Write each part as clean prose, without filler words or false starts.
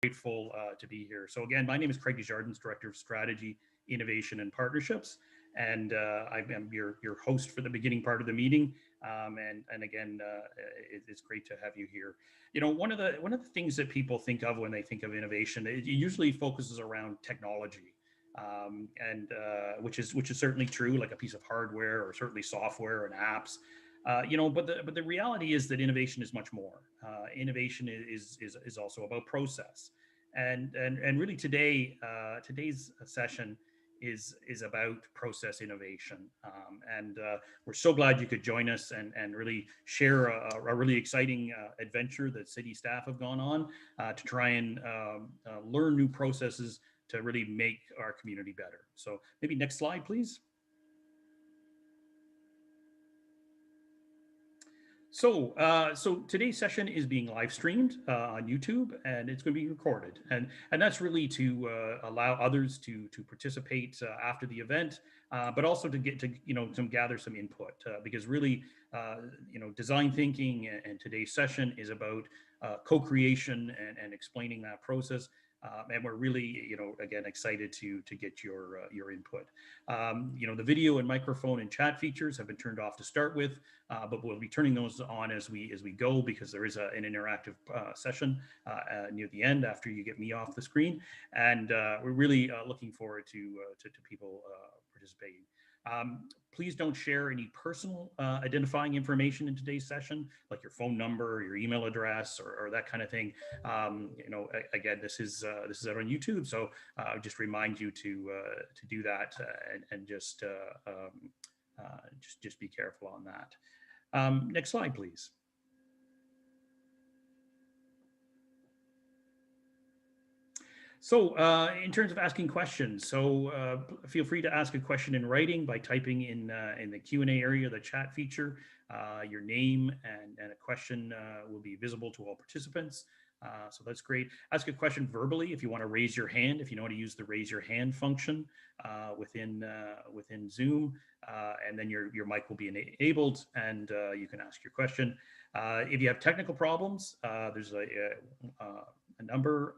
Grateful to be here. So again, my name is Craig Desjardins, Director of Strategy, Innovation, and Partnerships, and I am your host for the beginning part of the meeting. And again, it's great to have you here. You know, one of the things that people think of when they think of innovation, it usually focuses around technology. And which is certainly true, like a piece of hardware or certainly software and apps. But the reality is that innovation is much more. Innovation is also about process, and really today's session is about process innovation. And We're so glad you could join us and really share a really exciting adventure that city staff have gone on to try and learn new processes to really make our community better. So maybe next slide, please. So today's session is being live streamed on YouTube, and it's going to be recorded, and that's really to allow others to participate after the event, but also to get to to gather some input because really design thinking and today's session is about co-creation and explaining that process. And we're really, again, excited to get your input. The video and microphone and chat features have been turned off to start with, but we'll be turning those on as we go because there is an interactive session near the end after you get me off the screen, and we're really looking forward to people participating. Please don't share any personal identifying information in today's session, like your phone number, your email address, or that kind of thing. Again, this is out on YouTube, so just remind you to do that and just be careful on that. Next slide, please. So in terms of asking questions, feel free to ask a question in writing by typing in the Q&A area of the chat feature. Your name and a question will be visible to all participants. So that's great. Ask a question verbally if you want to raise your hand, if you know how to use the raise your hand function within Zoom, and then your mic will be enabled and you can ask your question. If you have technical problems, there's a number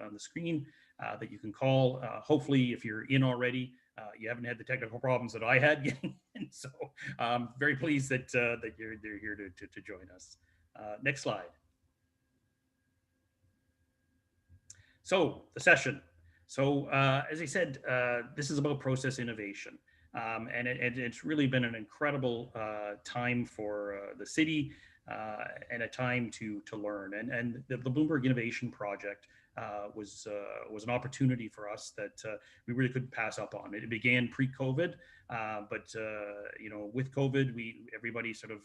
on the screen that you can call. Hopefully, if you're in already, you haven't had the technical problems that I had getting in. So very pleased that you're here to join us. Next slide. So the session. So as I said, this is about process innovation. It's really been an incredible time for the city and a time to learn. And the Bloomberg Innovation Project was an opportunity for us that we really couldn't pass up on. It began pre-COVID, but with COVID, everybody sort of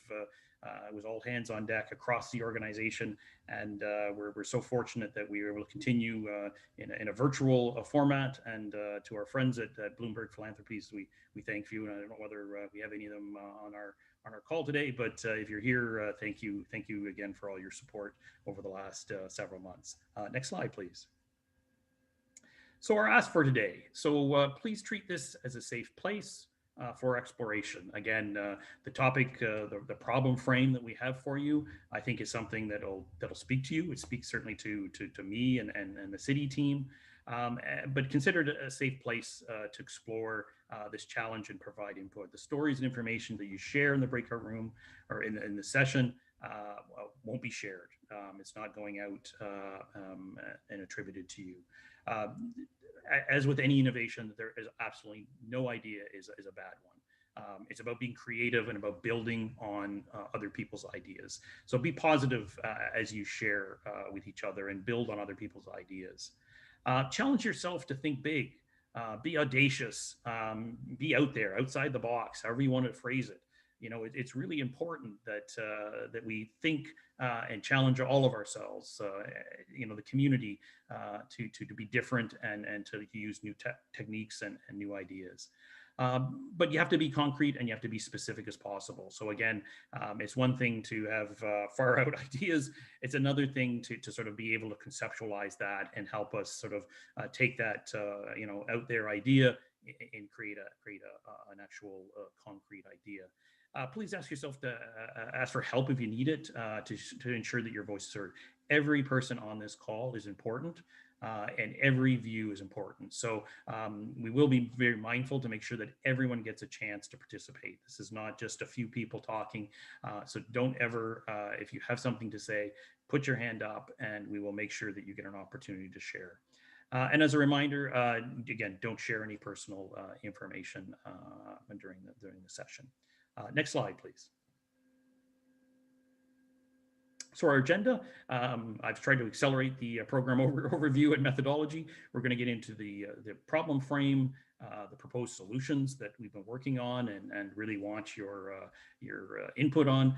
it was all hands on deck across the organization, and we're so fortunate that we were able to continue in a virtual format. And to our friends at Bloomberg Philanthropies, we thank you. And I don't know whether we have any of them on our call today, but if you're here, thank you again for all your support over the last several months. Next slide, please. So our ask for today. So please treat this as a safe place for exploration. Again, the topic, the problem frame that we have for you, I think is something that'll speak to you. It speaks certainly to me and the city team. But consider it a safe place to explore this challenge and provide input. The stories and information that you share in the breakout room or in the session won't be shared. It's not going out and attributed to you. As with any innovation, there is absolutely no idea is a bad one. It's about being creative and about building on other people's ideas. So be positive as you share with each other and build on other people's ideas. Challenge yourself to think big, be audacious, be out there, outside the box, however you want to phrase it. It's really important that we think and challenge all of ourselves, the community, to be different and to use new techniques and new ideas. But you have to be concrete and you have to be specific as possible. So again, it's one thing to have far out ideas. It's another thing to sort of be able to conceptualize that and help us sort of take that out there idea and create an actual concrete idea. please ask yourself to ask for help if you need it to ensure that your voice is heard. Every person on this call is important. And every view is important. So we will be very mindful to make sure that everyone gets a chance to participate. This is not just a few people talking. So don't ever, if you have something to say, put your hand up and we will make sure that you get an opportunity to share. And as a reminder, again, don't share any personal information during the session. Next slide, please. So our agenda, I've tried to accelerate the program overview and methodology. We're going to get into the problem frame, the proposed solutions that we've been working on and really want your input on.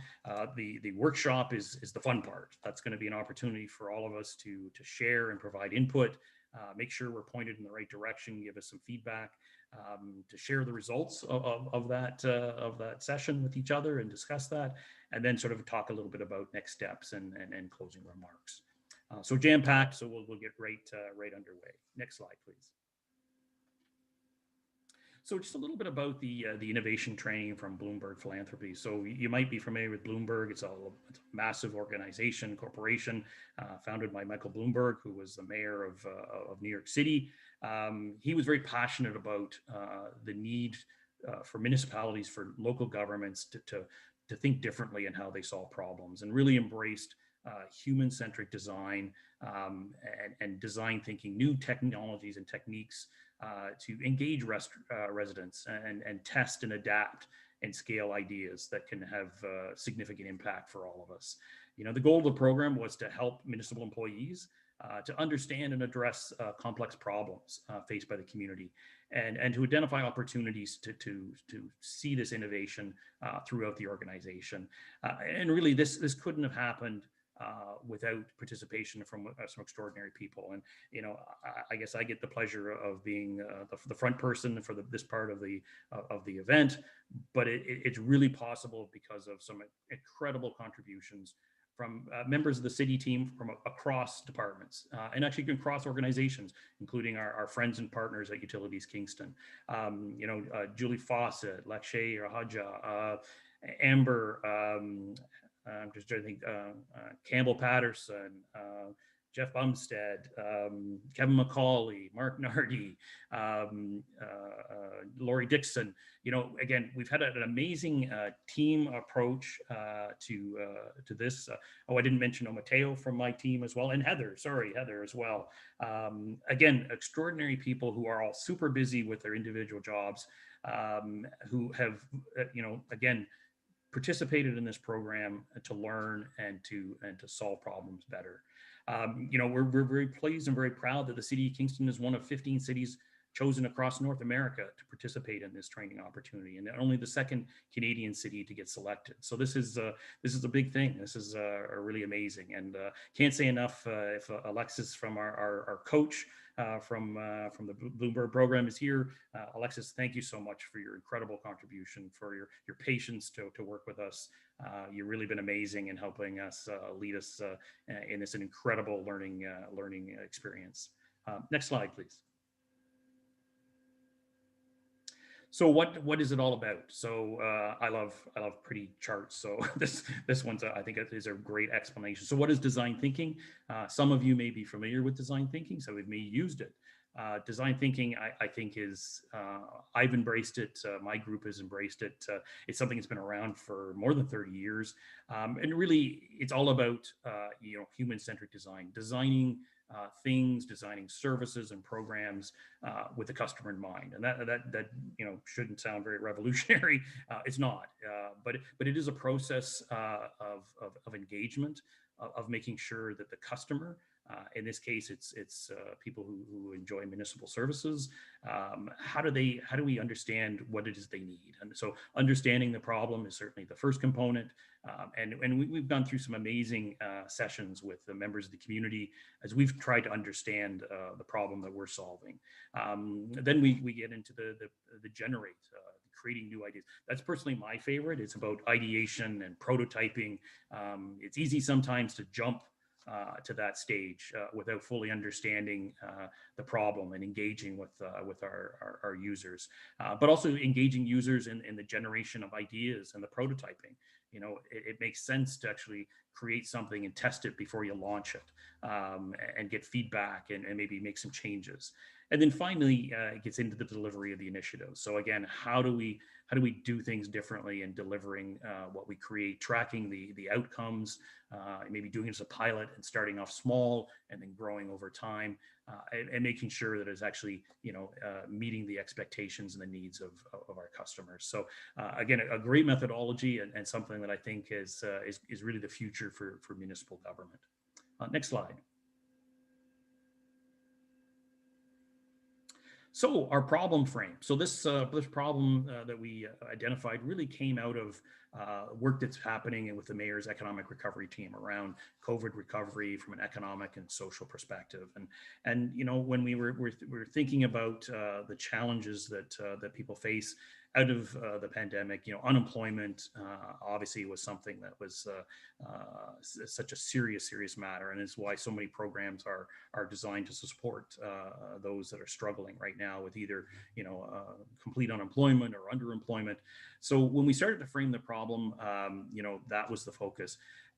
The workshop is the fun part. That's going to be an opportunity for all of us to share and provide input, make sure we're pointed in the right direction, give us some feedback, to share the results of that session with each other and discuss that, and then sort of talk a little bit about next steps and closing remarks. So jam-packed, so we'll get right underway. Next slide, please. So just a little bit about the innovation training from Bloomberg Philanthropy. So you might be familiar with Bloomberg. It's a massive organization, corporation, founded by Michael Bloomberg, who was the mayor of New York City. He was very passionate about the need for municipalities, for local governments to think differently in how they solve problems, and really embraced human-centric design and design thinking, new technologies and techniques to engage residents and test and adapt and scale ideas that can have significant impact for all of us. You know, the goal of the program was to help municipal employees to understand and address complex problems faced by the community, and to identify opportunities to see this innovation throughout the organization. And really, this couldn't have happened without participation from some extraordinary people. And you know, I guess I get the pleasure of being the front person for this part of the event, but it's really possible because of some incredible contributions from members of the city team from across departments and actually across organizations, including our friends and partners at Utilities Kingston. You know, Julie Fawcett, Lakshay Rahaja, Amber, I'm just trying to think, Campbell Patterson, Jeff Bumpset, Kevin McCauley, Mark Nardi, Lori Dixon. You know, again, we've had an amazing team approach to this. Oh, I didn't mention Mateo from my team as well, and Heather as well. Again, extraordinary people who are all super busy with their individual jobs, who have, you know, again, participated in this program to learn and to solve problems better. You know, we're very pleased and very proud that the city of Kingston is one of 15 cities chosen across North America to participate in this training opportunity, and only the second Canadian city to get selected. So this is a big thing. This is really amazing, and can't say enough. If Alexis from our coach from the Bloomberg program is here, Alexis, thank you so much for your incredible contribution, for your patience to work with us. You've really been amazing in helping us lead us in this incredible learning experience. Next slide, please. So what is it all about? So I love pretty charts. So this one's I think is a great explanation. So what is design thinking? Some of you may be familiar with design thinking. Some of you used it. Design thinking, I think, is I've embraced it. My group has embraced it. It's something that's been around for more than 30 years, and really, it's all about you know, human-centric design, designing things, designing services and programs with the customer in mind. And that you know, shouldn't sound very revolutionary. It's not, but it is a process of engagement, of making sure that the customer, in this case, it's people who enjoy municipal services. How do we understand what it is they need? And so understanding the problem is certainly the first component. And we've gone through some amazing sessions with the members of the community as we've tried to understand the problem that we're solving. Then we get into the generate, creating new ideas. That's personally my favorite. It's about ideation and prototyping. It's easy sometimes to jump to that stage without fully understanding the problem and engaging with our users, but also engaging users in the generation of ideas and the prototyping. It makes sense to actually create something and test it before you launch it, and get feedback and maybe make some changes. And then finally, it gets into the delivery of the initiative. So again, how do we do things differently in delivering what we create, tracking the outcomes, maybe doing it as a pilot and starting off small and then growing over time, and making sure that it's actually meeting the expectations and the needs of our customers. So again, a great methodology and something that I think is really the future for municipal government. Next slide. So our problem frame. So this problem that we identified really came out of work that's happening with the mayor's economic recovery team around COVID recovery from an economic and social perspective. And when we were thinking about the challenges that people face out of the pandemic, unemployment obviously was something that was such a serious matter, and is why so many programs are designed to support those that are struggling right now with either complete unemployment or underemployment. So when we started to frame the problem, that was the focus.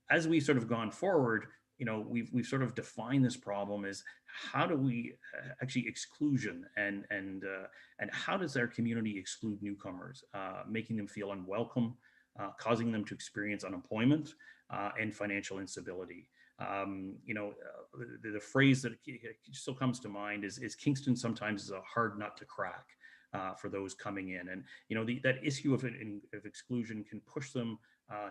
As we sort of gone forward, we've sort of defined this problem as how do we actually exclusion and how does our community exclude newcomers, making them feel unwelcome, causing them to experience unemployment and financial instability. The phrase that still comes to mind is Kingston sometimes is a hard nut to crack for those coming in, and that issue of exclusion can push them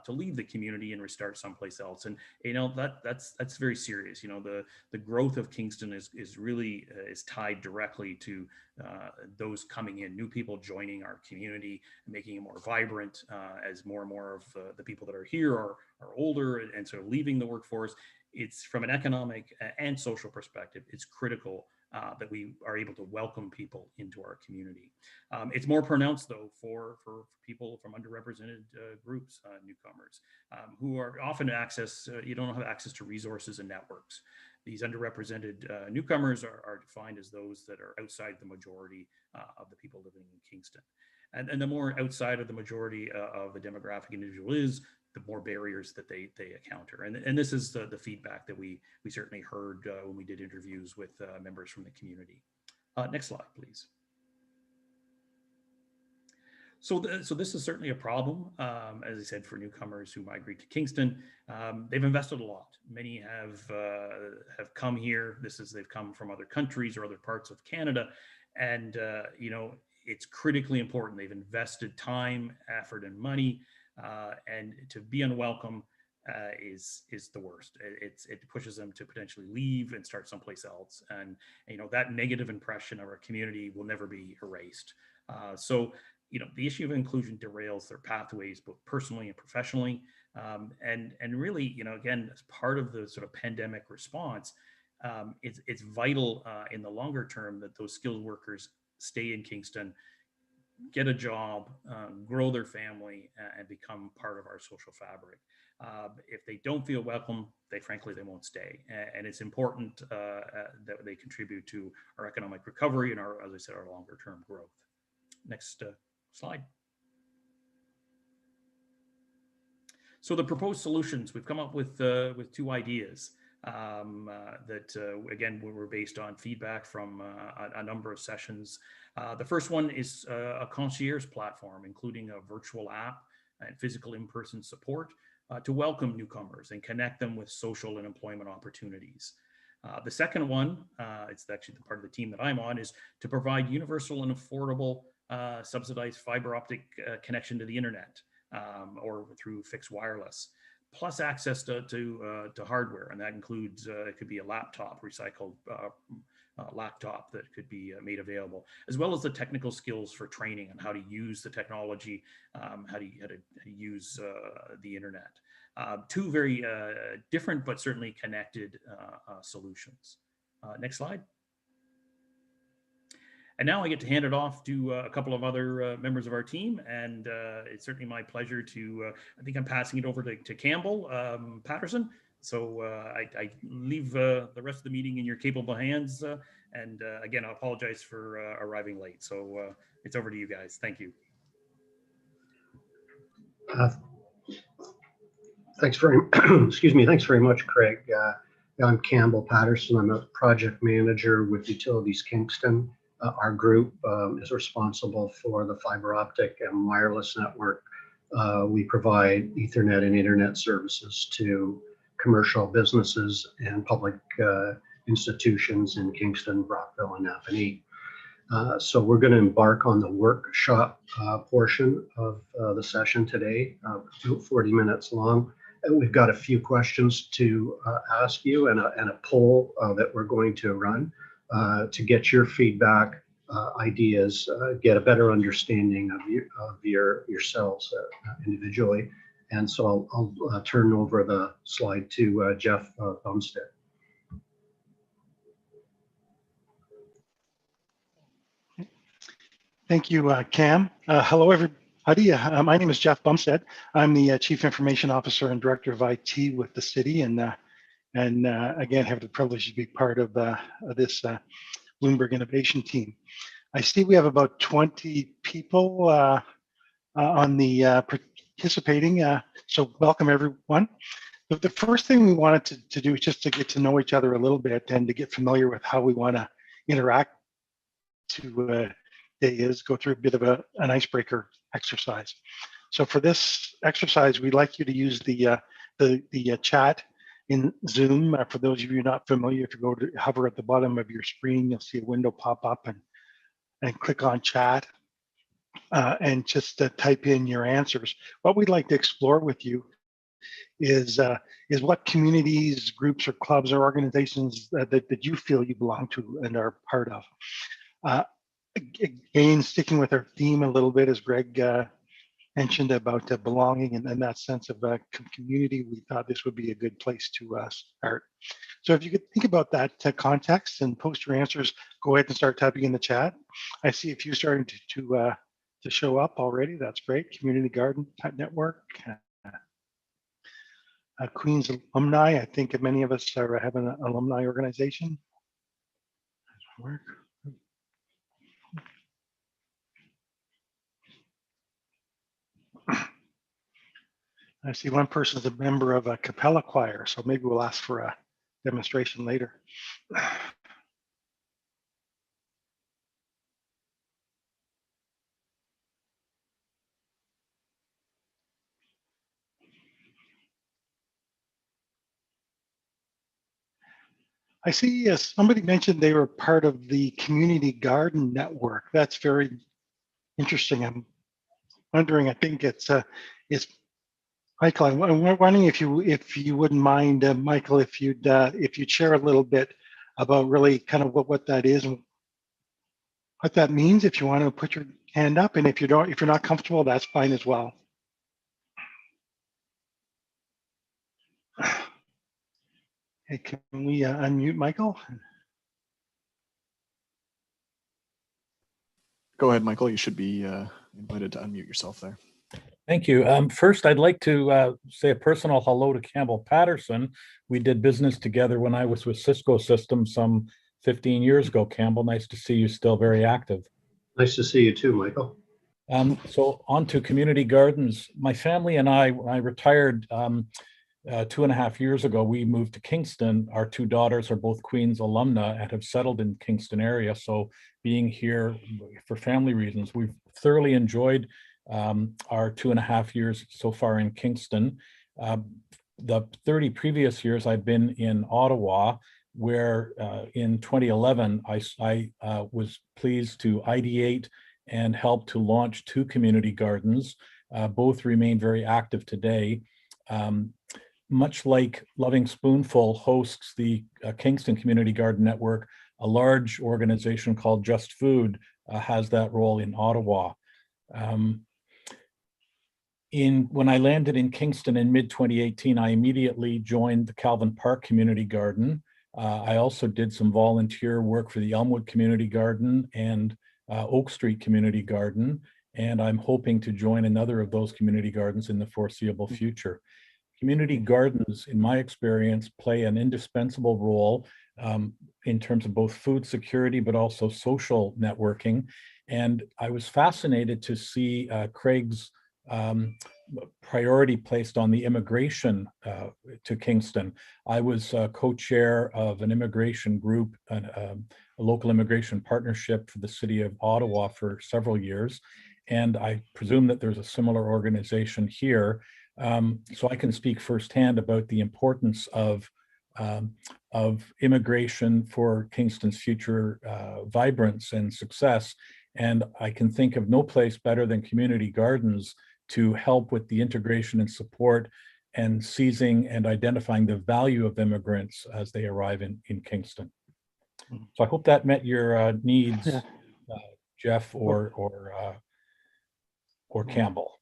to leave the community and restart someplace else. And that's very serious. The growth of Kingston is really is tied directly to those coming in, new people joining our community, making it more vibrant as more and more of the people that are here are older and sort of leaving the workforce. It's from an economic and social perspective, it's critical that we are able to welcome people into our community. It's more pronounced, though, for people from underrepresented groups, newcomers, who are often you don't have access to resources and networks. These underrepresented newcomers are defined as those that are outside the majority of the people living in Kingston. And the more outside of the majority of the demographic individual is, the more barriers that they encounter. And this is the feedback that we certainly heard when we did interviews with members from the community. Next slide, please. So this is certainly a problem, as I said, for newcomers who migrate to Kingston. They've invested a lot. Many have come here. They've come from other countries or other parts of Canada, and it's critically important. They've invested time, effort, and money. And to be unwelcome is the worst. It pushes them to potentially leave and start someplace else, and that negative impression of our community will never be erased. So the issue of inclusion derails their pathways both personally and professionally, and really again, as part of the sort of pandemic response, it's vital in the longer term that those skilled workers stay in Kingston, get a job, grow their family, and become part of our social fabric. If they don't feel welcome, they won't stay. And it's important that they contribute to our economic recovery and as I said, our longer term growth. Next slide. So the proposed solutions, we've come up with two ideas that again were based on feedback from a number of sessions. The first one is a concierge platform, including a virtual app and physical in-person support to welcome newcomers and connect them with social and employment opportunities. The second one, it's actually the part of the team that I'm on, is to provide universal and affordable subsidized fiber optic connection to the internet or through fixed wireless, plus access to hardware. And that includes, it could be a laptop, recycled laptop that could be made available, as well as the technical skills for training on how to use the technology, how to use the internet. Two very different but certainly connected solutions. Next slide. And now I get to hand it off to a couple of other members of our team, and it's certainly my pleasure to, I think I'm passing it over to Campbell Patterson, So I leave the rest of the meeting in your capable hands. And again, I apologize for arriving late. So it's over to you guys. Thank you. Thanks very, excuse me, thanks very much, Craig. I'm Campbell Patterson. I'm a project manager with Utilities Kingston. Our group is responsible for the fiber optic and wireless network. We provide Ethernet and internet services to commercial businesses and public institutions in Kingston, Brockville, and Napanee. So we're going to embark on the workshop portion of the session today, about 40 minutes long. And we've got a few questions to ask you and a poll that we're going to run to get your feedback, ideas, get a better understanding of yourselves individually. And so I'll turn over the slide to Jeff Bumpset. Thank you, Cam. Hello, everybody. My name is Jeff Bumpset. I'm the Chief Information Officer and Director of IT with the city, and again, have the privilege to be part of this Bloomberg Innovation team. I see we have about 20 people on the participating, so welcome everyone. But the first thing we wanted to do is just to get to know each other a little bit and to get familiar with how we want to interact today is go through a bit of an icebreaker exercise. So for this exercise, we'd like you to use the chat in Zoom. For those of you not familiar, if you go to hover at the bottom of your screen, you'll see a window pop up and click on chat and just type in your answers. What we'd like to explore with you is what communities, groups, or clubs or organizations that you feel you belong to and are part of. Again, sticking with our theme a little bit, as Greg mentioned about belonging and that sense of community, we thought this would be a good place to start. So if you could think about that context and post your answers, go ahead and start typing in the chat. I see a few starting to show up already. That's great. Community Garden Network, Queens Alumni. I think many of us have an alumni organization. Work. I see one person is a member of a Capella choir, so maybe we'll ask for a demonstration later. I see somebody mentioned they were part of the Community Garden Network. That's very interesting. I'm wondering, I think it's Michael. I'm wondering if you wouldn't mind, Michael, if you'd share a little bit about really kind of what that is and what that means. If you want to put your hand up, and if you're not comfortable, that's fine as well. Hey, can we unmute Michael? Go ahead, Michael. You should be invited to unmute yourself there. Thank you. First, I'd like to say a personal hello to Campbell Patterson. We did business together when I was with Cisco Systems some 15 years ago. Campbell, nice to see you still very active. Nice to see you too, Michael. So on to community gardens. My family and I, when I retired 2.5 years ago, we moved to Kingston. Our two daughters are both Queens alumna and have settled in Kingston area. So being here for family reasons, we've thoroughly enjoyed our 2.5 years so far in Kingston. The 30 previous years I've been in Ottawa, where in 2011, I was pleased to ideate and help to launch 2 community gardens. Both remain very active today. Much like Loving Spoonful hosts the Kingston Community Garden Network, a large organization called Just Food has that role in Ottawa. When I landed in Kingston in mid-2018, I immediately joined the Calvin Park Community Garden. I also did some volunteer work for the Elmwood Community Garden and Oak Street Community Garden, and I'm hoping to join another of those community gardens in the foreseeable future. community gardens, in my experience, play an indispensable role in terms of both food security, but also social networking. And I was fascinated to see Craig's priority placed on the immigration to Kingston. I was co-chair of an immigration group, a local immigration partnership for the city of Ottawa for several years. And I presume that there's a similar organization here. So I can speak firsthand about the importance of immigration for Kingston's future vibrance and success. And I can think of no place better than community gardens to help with the integration and support and seizing and identifying the value of immigrants as they arrive in Kingston. So I hope that met your needs, Jeff or Campbell.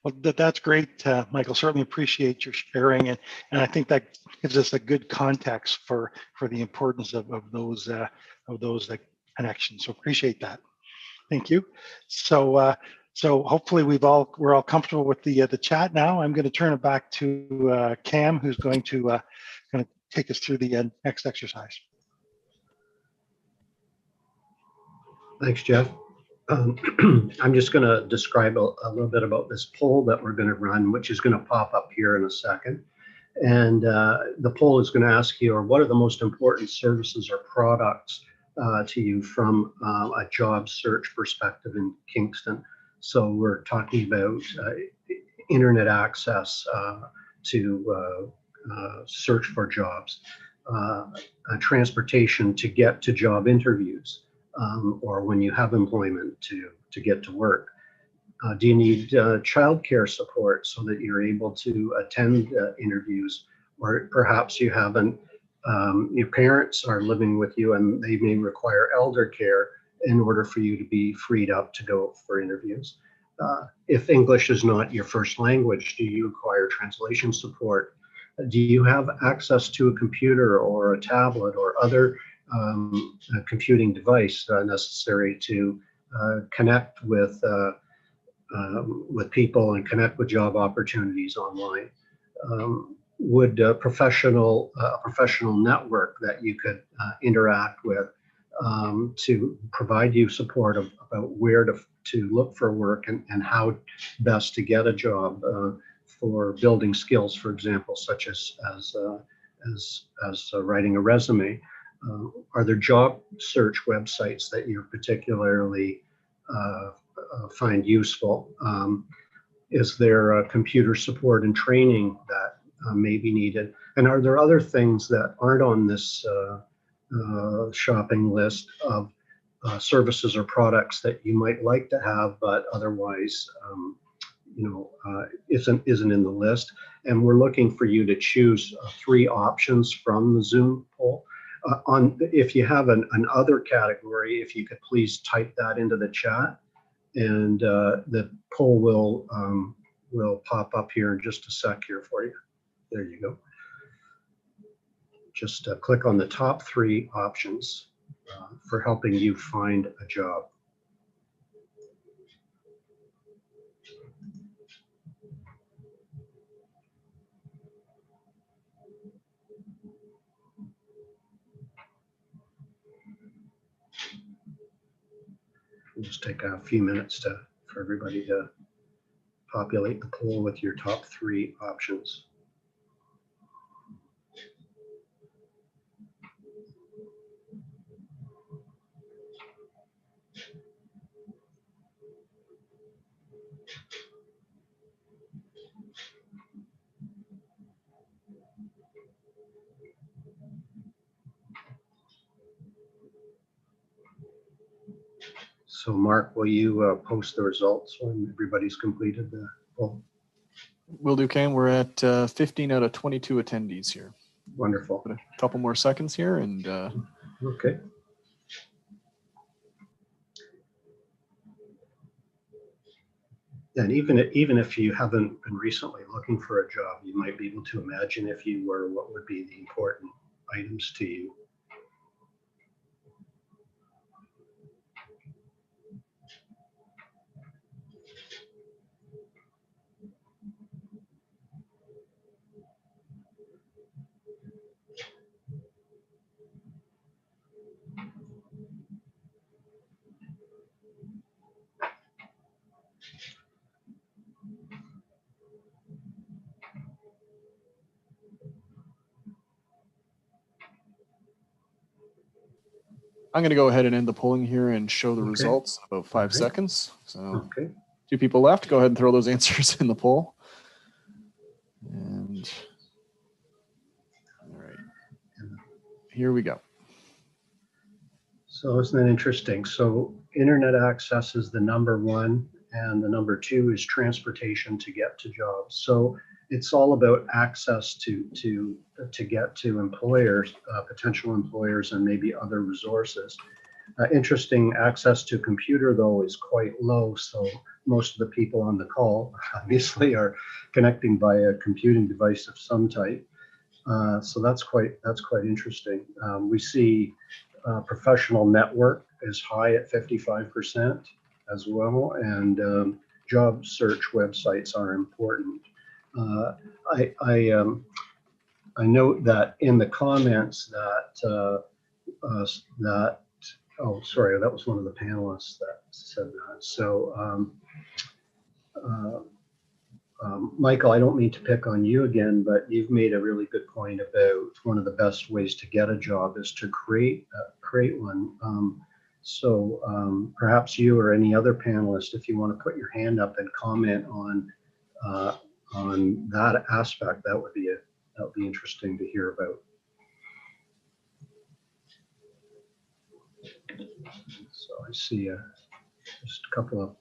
Well, that's great, Michael. Certainly appreciate your sharing, and I think that gives us a good context for the importance of those connections. So appreciate that. Thank you. So hopefully we're all comfortable with the chat now. I'm going to turn it back to Cam, who's going to take us through the next exercise. Thanks, Jeff. I'm just going to describe a little bit about this poll that we're going to run, which is going to pop up here in a second. And the poll is going to ask you, or what are the most important services or products to you from a job search perspective in Kingston? So we're talking about internet access to search for jobs, transportation to get to job interviews, or when you have employment to get to work. Do you need childcare support so that you're able to attend interviews, or perhaps you haven't, your parents are living with you and they may require elder care in order for you to be freed up to go for interviews. If English is not your first language, do you require translation support? Do you have access to a computer or a tablet or other a computing device necessary to connect with people and connect with job opportunities online? Would a professional network that you could interact with to provide you support about where to look for work and how best to get a job for building skills, for example, such as writing a resume? Are there job search websites that you particularly find useful? Is there computer support and training that may be needed? And are there other things that aren't on this shopping list of services or products that you might like to have, but otherwise, isn't in the list? And we're looking for you to choose 3 options from the Zoom poll. If you have an other category, if you could please type that into the chat, and the poll will pop up here in just a sec here for you. There you go. Just click on the top 3 options for helping you find a job. We'll just take a few minutes for everybody to populate the poll with your top 3 options. So Mark, will you post the results when everybody's completed the poll? Will do, Cam. We're at 15 out of 22 attendees here. Wonderful. Put a couple more seconds here and okay. And even if you haven't been recently looking for a job, you might be able to imagine if you were, what would be the important items to you. I'm going to go ahead and end the polling here and show the Okay. results in about 5 Okay. seconds. So Okay. 2 people left. Go ahead and throw those answers in the poll. And all right, here we go. So isn't that interesting? So internet access is the number one, and the number two is transportation to get to jobs. So it's all about access to get to employers, potential employers, and maybe other resources. Interesting, access to computer though is quite low. So most of the people on the call obviously are connecting by a computing device of some type. So that's quite interesting. We see professional network is high at 55% as well, and job search websites are important. I note that in the comments that oh, sorry, that was one of the panelists that said that. So Michael, I don't mean to pick on you again, but you've made a really good point about one of the best ways to get a job is to create one. So perhaps you or any other panelist, if you want to put your hand up and comment on that aspect, that would be interesting to hear about. So I see just a couple of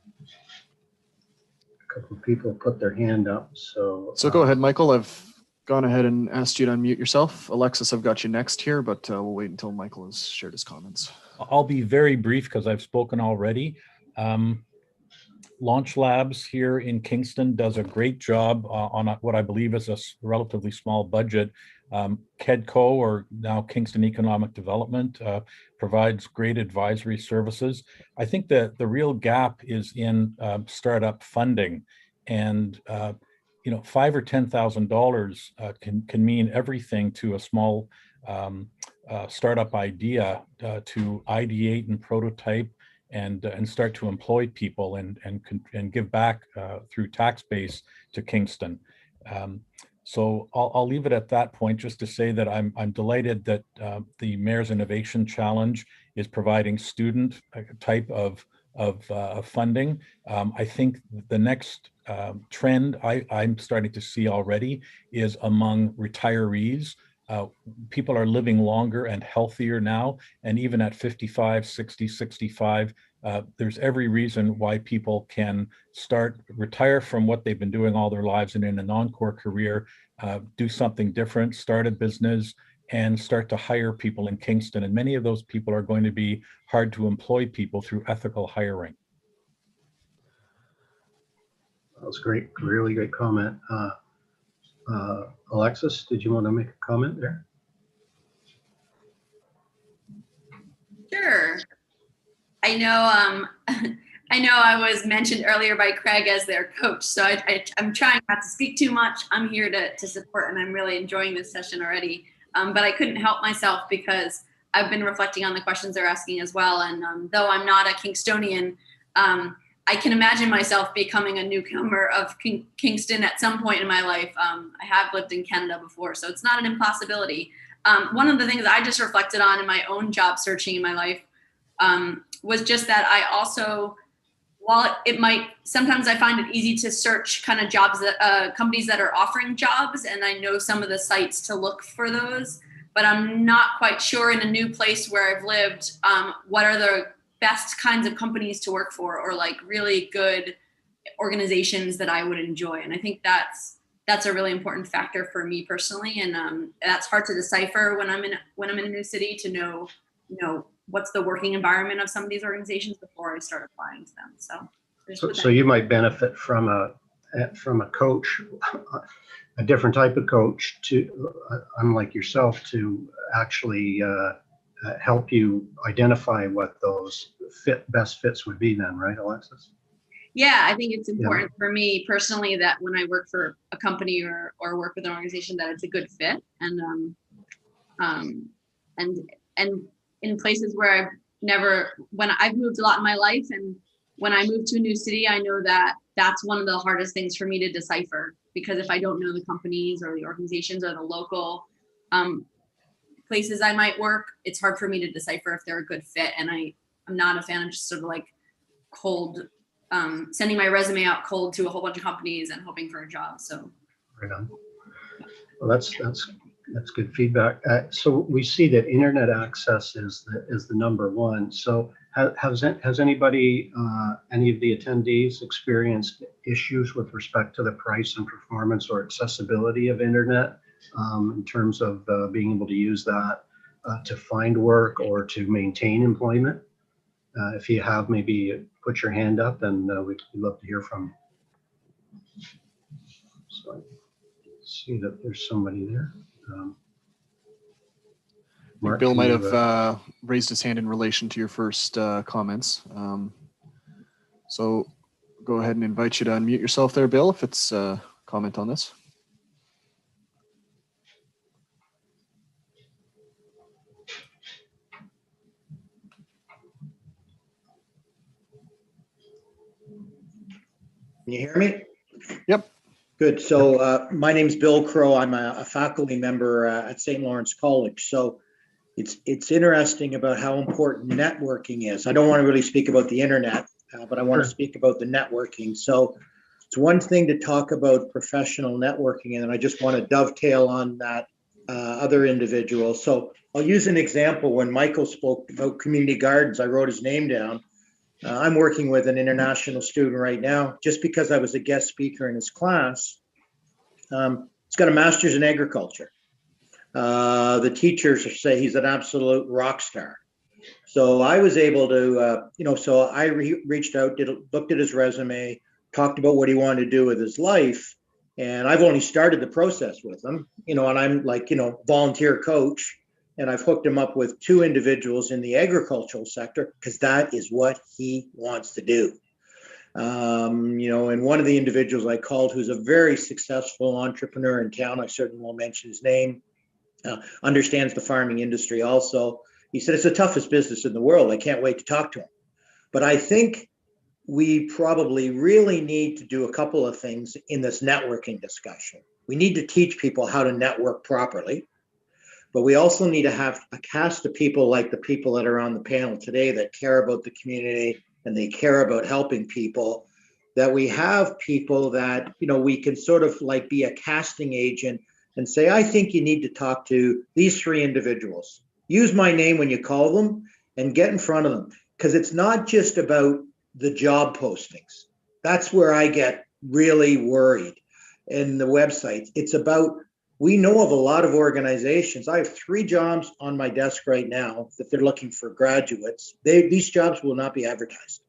people put their hand up. So go ahead, Michael. I've gone ahead and asked you to unmute yourself. Alexis, I've got you next here, but we'll wait until Michael has shared his comments. I'll be very brief because I've spoken already. Launch Labs here in Kingston does a great job on what I believe is a relatively small budget. KEDCO, or now Kingston Economic Development, provides great advisory services. I think that the real gap is in startup funding, and $5,000 or $10,000 can mean everything to a small startup idea to ideate and prototype and start to employ people and give back through tax base to Kingston. So I'll leave it at that point, just to say that I'm delighted that the Mayor's Innovation Challenge is providing student type of funding. I think the next trend I'm starting to see already is among retirees. People are living longer and healthier now, and even at 55, 60, 65, there's every reason why people can retire from what they've been doing all their lives and in a non-core career, do something different, start a business, and start to hire people in Kingston. And many of those people are going to be hard to employ people through ethical hiring. that was great, really great comment. Alexis, did you want to make a comment there? Sure. I know I was mentioned earlier by Craig as their coach, so I'm trying not to speak too much. I'm here to support, and I'm really enjoying this session already. But I couldn't help myself because I've been reflecting on the questions they're asking as well. And though I'm not a Kingstonian, I can imagine myself becoming a newcomer of Kingston at some point in my life. I have lived in Canada before, so it's not an impossibility. One of the things I just reflected on in my own job searching in my life was just that I also, while sometimes I find it easy to search kind of jobs that companies that are offering jobs, and I know some of the sites to look for those, but I'm not quite sure in a new place where I've lived, what are the best kinds of companies to work for, or like really good organizations that I would enjoy. And I think that's a really important factor for me personally. And that's hard to decipher when I'm in a new city, to know, what's the working environment of some of these organizations before I start applying to them. So you might benefit from a coach, a different type of coach, to unlike yourself, to actually help you identify what those best fits would be then, right, Alexis? Yeah, I think it's important for me personally that when I work for a company or work with an organization, that it's a good fit. And in places where when I've moved a lot in my life, and when I move to a new city, I know that that's one of the hardest things for me to decipher, because if I don't know the companies or the organizations or the local places I might work, it's hard for me to decipher if they're a good fit. And I'm not a fan of just sort of like cold, sending my resume out cold to a whole bunch of companies and hoping for a job. So. Right on. Well, that's good feedback. So we see that internet access is the number one. So has anybody, any of the attendees experienced issues with respect to the price and performance or accessibility of internet in terms of being able to use that to find work or to maintain employment? If you have, maybe put your hand up, and we'd love to hear from you. So I see that there's somebody there. Mark, Bill might have raised his hand in relation to your first comments. So go ahead and invite you to unmute yourself there, Bill, if it's a comment on this. Can you hear me? Yep. Good. So my name's Bill Crow. I'm a faculty member at St. Lawrence College. So it's interesting about how important networking is. I don't want to really speak about the internet, but I want to speak about the networking. So it's one thing to talk about professional networking, and I just want to dovetail on that other individual. So I'll use an example. When Michael spoke about community gardens, I wrote his name down. I'm working with an international student right now, just because I was a guest speaker in his class. He's got a master's in agriculture. The teachers say he's an absolute rock star. So I was able to, so I reached out, looked at his resume, talked about what he wanted to do with his life. And I've only started the process with him, and I'm like, volunteer coach. And I've hooked him up with 2 individuals in the agricultural sector because that is what he wants to do. And one of the individuals I called, who's a very successful entrepreneur in town, I certainly won't mention his name, understands the farming industry also. He said, it's the toughest business in the world. I can't wait to talk to him. But I think we probably really need to do a couple of things in this networking discussion. We need to teach people how to network properly. But we also need to have a cast of people like the people that are on the panel today that care about the community and they care about helping people, that we have people that, we can sort of like be a casting agent and say, I think you need to talk to these 3 individuals. Use my name when you call them and get in front of them. Because it's not just about the job postings. That's where I get really worried in the websites. It's about, we know of a lot of organizations. I have 3 jobs on my desk right now that they're looking for graduates. These jobs will not be advertised.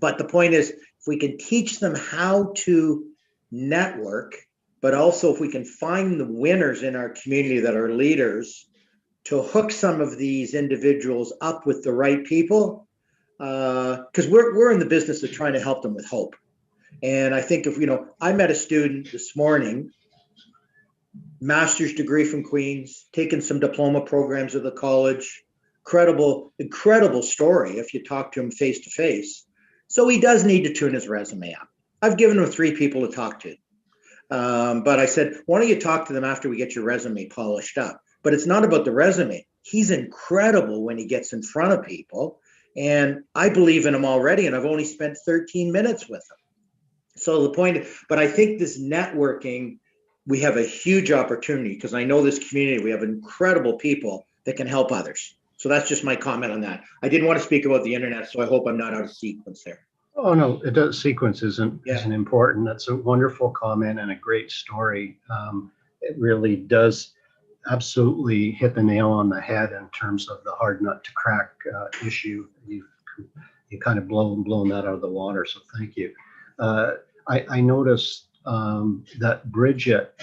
But the point is, if we can teach them how to network, but also if we can find the winners in our community that are leaders to hook some of these individuals up with the right people, because we're in the business of trying to help them with hope. And I think if, I met a student this morning, master's degree from Queen's, taken some diploma programs at the college, incredible story if you talk to him face to face. So he does need to tune his resume up. I've given him 3 people to talk to. But I said, why don't you talk to them after we get your resume polished up? But it's not about the resume. He's incredible when he gets in front of people. And I believe in him already. And I've only spent 13 minutes with him. So the point, but I think this networking, we have a huge opportunity because I know this community, we have incredible people that can help others. So that's just my comment on that. I didn't want to speak about the internet, so I hope I'm not out of sequence there. Oh, no, it does. Sequence isn't important. That's a wonderful comment and a great story. It really does absolutely hit the nail on the head in terms of the hard nut to crack issue. You kind of blown that out of the water, so thank you. I noticed that Bridget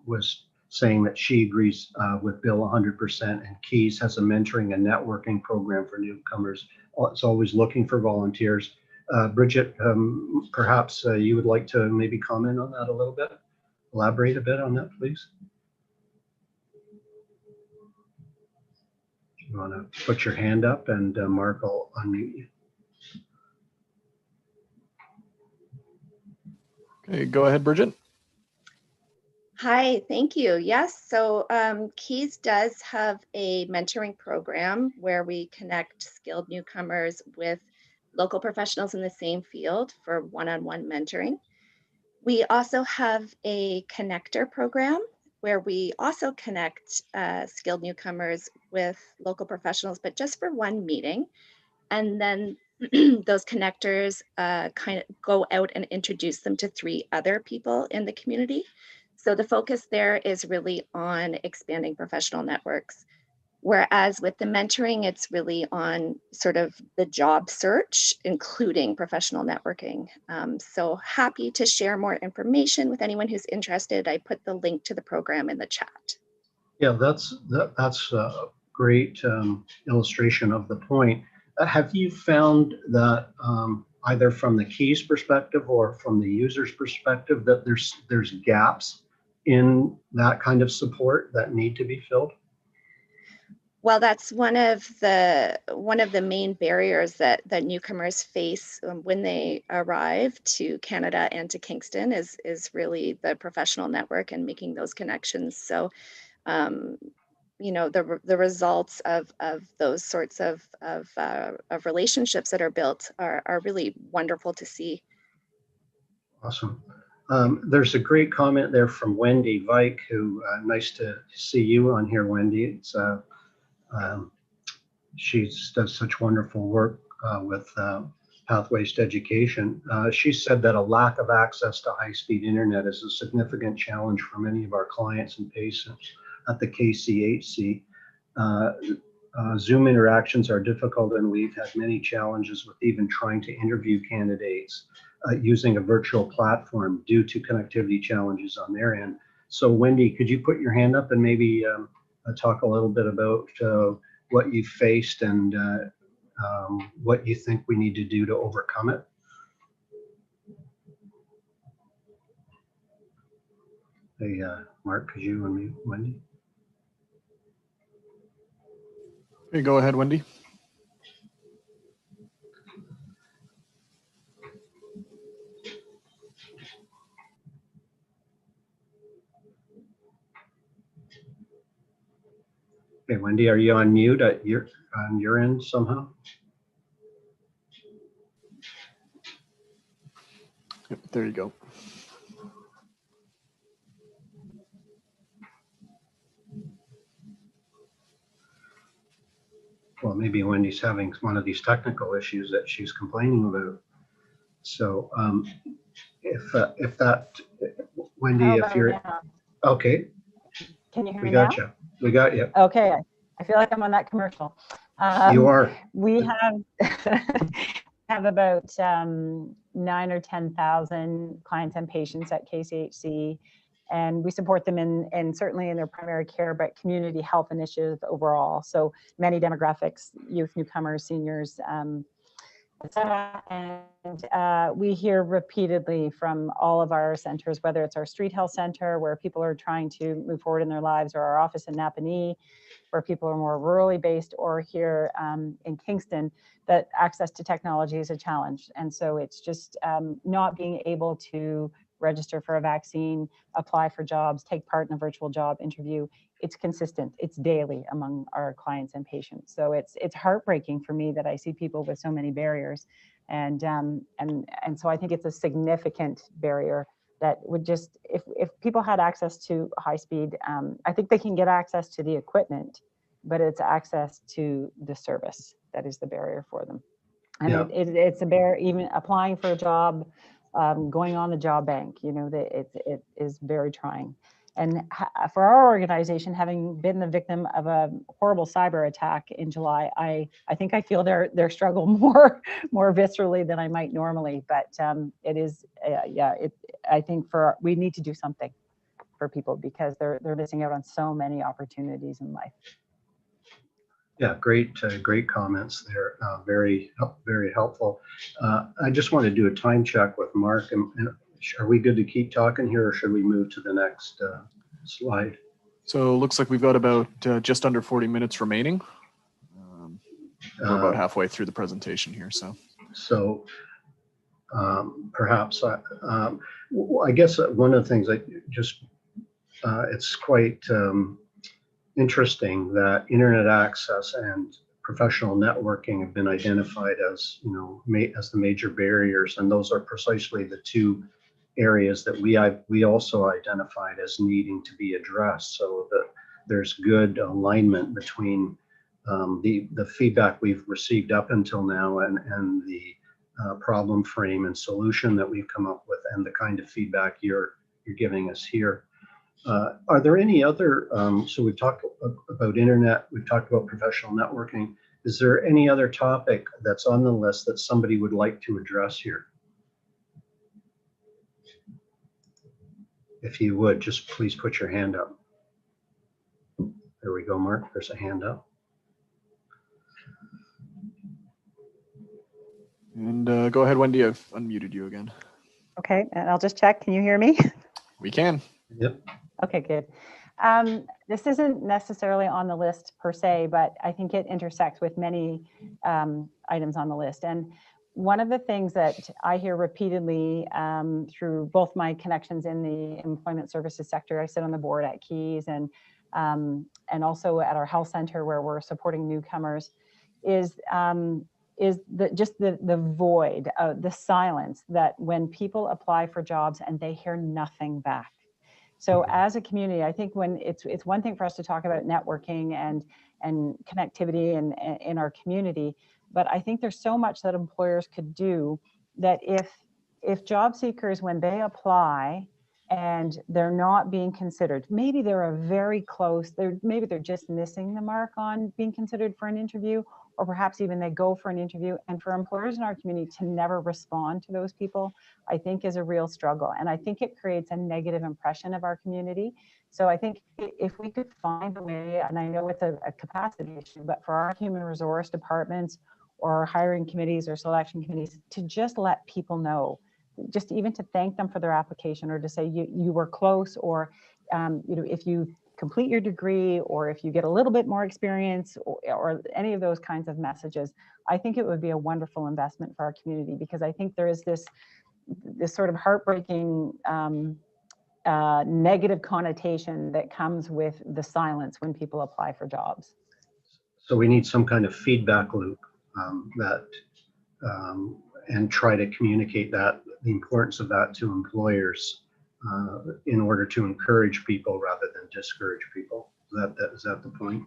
was saying that she agrees with Bill 100%, and Keys has a mentoring and networking program for newcomers. It's always looking for volunteers. Bridget, perhaps you would like to maybe comment on that a little bit? Elaborate a bit on that, please. You want to put your hand up, and Mark will unmute you. Okay, go ahead, Bridget. Hi, thank you. Yes, so Keys does have a mentoring program where we connect skilled newcomers with local professionals in the same field for one-on-one mentoring. We also have a connector program where we also connect skilled newcomers with local professionals, but just for one meeting. And then those connectors kind of go out and introduce them to 3 other people in the community. So the focus there is really on expanding professional networks. Whereas with the mentoring, it's really on sort of the job search, including professional networking. So happy to share more information with anyone who's interested. I put the link to the program in the chat. Yeah, that's a great illustration of the point. Have you found that either from the Keys perspective or from the user's perspective that there's gaps in that kind of support that need to be filled? Well, that's one of the main barriers that newcomers face when they arrive to Canada and to Kingston is really the professional network and making those connections. So, you know, the results of those sorts of relationships that are built are really wonderful to see. Awesome. There's a great comment there from Wendy Vike, who nice to see you on here, Wendy. It's she does such wonderful work with Pathways to Education. She said that a lack of access to high-speed internet is a significant challenge for many of our clients and patients at the KCHC. Zoom interactions are difficult, and we've had many challenges with even trying to interview candidates using a virtual platform due to connectivity challenges on their end. So Wendy, could you put your hand up and maybe talk a little bit about what you faced and what you think we need to do to overcome it? Hey, Mark, could you unmute Wendy? Okay, go ahead, Wendy. Okay, Wendy, are you on mute on your end somehow? Yep, there you go. Well, maybe Wendy's having one of these technical issues that she's complaining about. So if that, Wendy, How if about you're, now? okay, Can you hear we me got now? you. We got you. Okay, I feel like I'm on that commercial. You are. We have about 9 or 10,000 clients and patients at KCHC, and we support them in certainly in their primary care, but community health initiatives overall. So many demographics, youth, newcomers, seniors, etc. And we hear repeatedly from all of our centers, whether it's our street health center where people are trying to move forward in their lives, or our office in Napanee where people are more rurally based, or here in Kingston, that access to technology is a challenge. And so it's just not being able to register for a vaccine, apply for jobs, take part in a virtual job interview. It's consistent, it's daily among our clients and patients. So it's heartbreaking for me that I see people with so many barriers. And so I think it's a significant barrier that would just, if people had access to high speed, I think they can get access to the equipment, but it's access to the service that is the barrier for them. And Yeah. it's a barrier, even applying for a job, going on the job bank, you know, it is very trying. And for our organization, having been the victim of a horrible cyber attack in July, I think I feel their struggle more viscerally than I might normally. But it is, I think we need to do something for people because they're missing out on so many opportunities in life. Yeah, great comments there. Very helpful. I just want to do a time check with Mark. And are we good to keep talking here, or should we move to the next slide? So it looks like we've got about just under 40 minutes remaining. We're about halfway through the presentation here. So perhaps I guess one of the things it's quite interesting that internet access and professional networking have been identified as, as the major barriers, and those are precisely the two areas that we also identified as needing to be addressed, so that there's good alignment between the feedback we've received up until now and the problem frame and solution that we've come up with, and the kind of feedback you're giving us here. Are there any other, so we've talked about internet, we've talked about professional networking. Is there any other topic that's on the list that somebody would like to address here? If you would, just please put your hand up. There we go, Mark, there's a hand up. And go ahead, Wendy, I've unmuted you again. Okay, and I'll just check. Can you hear me? We can. Yep. Okay, good. This isn't necessarily on the list per se, but I think it intersects with many items on the list. And one of the things that I hear repeatedly through both my connections in the employment services sector, I sit on the board at Keys and also at our health center where we're supporting newcomers, is the void, the silence that when people apply for jobs and they hear nothing back. So as a community, I think when it's one thing for us to talk about networking and connectivity in our community, but I think there's so much that employers could do that if job seekers, when they apply and they're not being considered, maybe they're maybe they're just missing the mark on being considered for an interview, or perhaps even they go for an interview, and for employers in our community to never respond to those people, I think is a real struggle. And I think it creates a negative impression of our community. So I think if we could find a way, and I know it's a capacity issue, but for our human resource departments or hiring committees or selection committees to just let people know, just even to thank them for their application, or to say you were close, or if you complete your degree, or if you get a little bit more experience, or any of those kinds of messages, I think it would be a wonderful investment for our community, because I think there is this sort of heartbreaking negative connotation that comes with the silence when people apply for jobs. So we need some kind of feedback loop and try to communicate the importance of that to employers in order to encourage people rather than discourage people. Is that the point?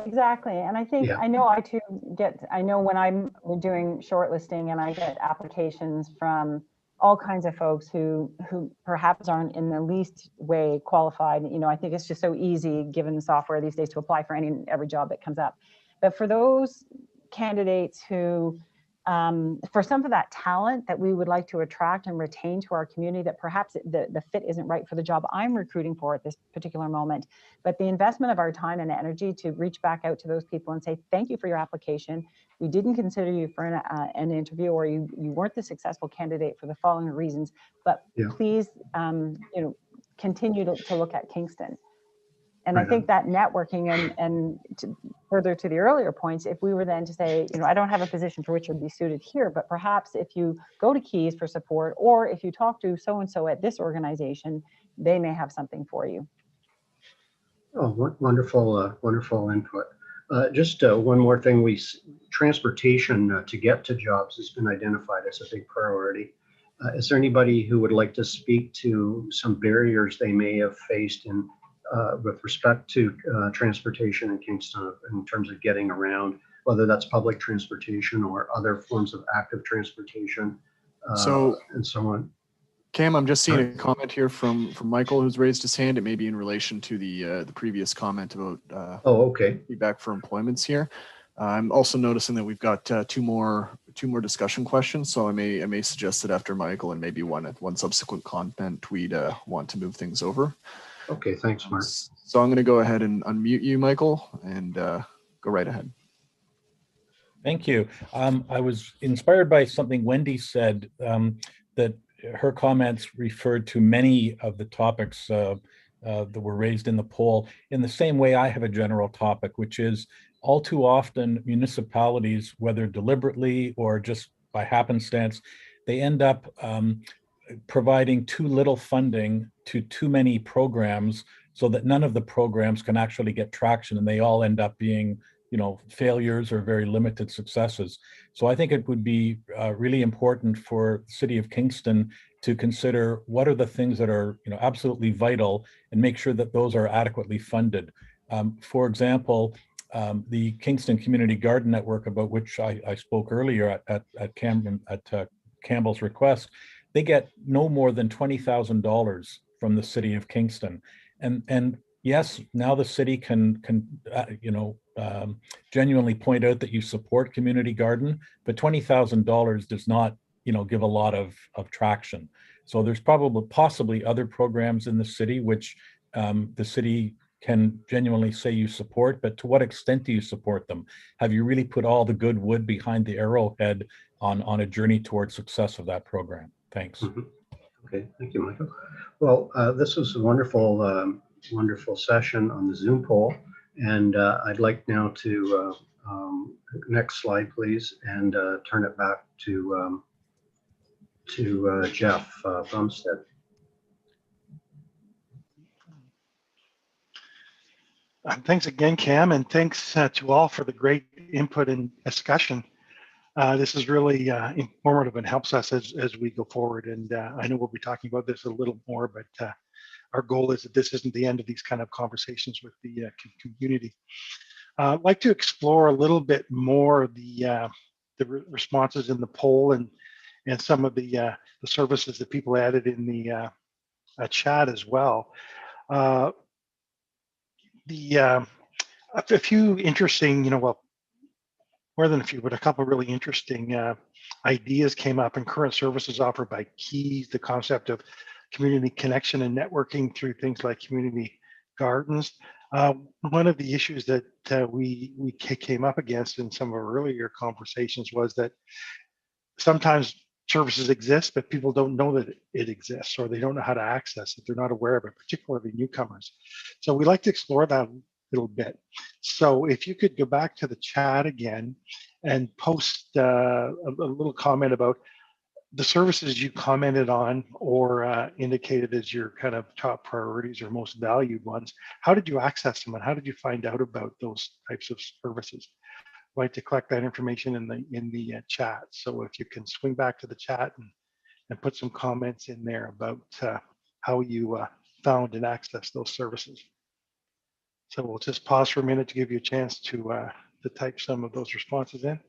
Exactly. And I think, I know when I'm doing shortlisting and I get applications from all kinds of folks who perhaps aren't in the least way qualified. I think it's just so easy, given the software these days, to apply for every job that comes up. But for those candidates who, for some of that talent that we would like to attract and retain to our community, that perhaps the fit isn't right for the job I'm recruiting for at this particular moment, but the investment of our time and energy to reach back out to those people and say, thank you for your application. We didn't consider you for an interview, or you weren't the successful candidate for the following reasons, but please, continue to look at Kingston. And I think that networking and further to the earlier points, if we were then to say, I don't have a position for which would be suited here, but perhaps if you go to Keys for support, or if you talk to so-and-so at this organization, they may have something for you. Oh, wonderful input. Just one more thing, transportation to get to jobs has been identified as a big priority. Is there anybody who would like to speak to some barriers they may have faced with respect to transportation in Kingston in terms of getting around, whether that's public transportation or other forms of active transportation, and so on? Cam, I'm just seeing a comment here from Michael, who's raised his hand. It may be in relation to the previous comment about feedback for employments here. I'm also noticing that we've got two more discussion questions, so I may suggest that after Michael and maybe one subsequent comment, we'd want to move things over. Okay, thanks, Mark. So I'm going to go ahead and unmute you, Michael, and go right ahead. Thank you. I was inspired by something Wendy said, that her comments referred to many of the topics that were raised in the poll. In the same way, I have a general topic, which is all too often municipalities, whether deliberately or just by happenstance, they end up providing too little funding to too many programs, so that none of the programs can actually get traction, and they all end up being, failures or very limited successes. So I think it would be really important for the city of Kingston to consider what are the things that are, absolutely vital, and make sure that those are adequately funded. For example, the Kingston Community Garden Network, about which I spoke earlier at Campbell's request, they get no more than $20,000 from the city of Kingston, and yes, now the city can genuinely point out that you support community garden, but $20,000 does not give a lot of traction. So there's possibly other programs in the city which the city can genuinely say you support, but to what extent do you support them? Have you really put all the good wood behind the arrowhead on a journey towards success of that program? Thanks. Mm-hmm. Okay, thank you, Michael. Well, this was a wonderful, wonderful session on the Zoom poll, and I'd like now to next slide, please, and turn it back to Jeff Bumpset. Thanks again, Cam, and thanks to all for the great input and discussion. This is really informative and helps us as we go forward. And I know we'll be talking about this a little more, but our goal is that this isn't the end of these kind of conversations with the community. I'd like to explore a little bit more the responses in the poll and some of the services that people added in the chat as well. A few interesting, well, more than a few, but a couple of really interesting ideas came up, and current services offered by Keys, the concept of community connection and networking through things like community gardens. One of the issues that we came up against in some of our earlier conversations was that sometimes services exist, but people don't know that it exists, or they don't know how to access it. They're not aware of it, particularly newcomers. So we like to explore that a little bit. So if you could go back to the chat again and post a little comment about the services you commented on or indicated as your kind of top priorities or most valued ones. How did you access them, and how did you find out about those types of services? I'd like to collect that information in the chat. So if you can swing back to the chat and put some comments in there about how you found and accessed those services. So we'll just pause for a minute to give you a chance to type some of those responses in.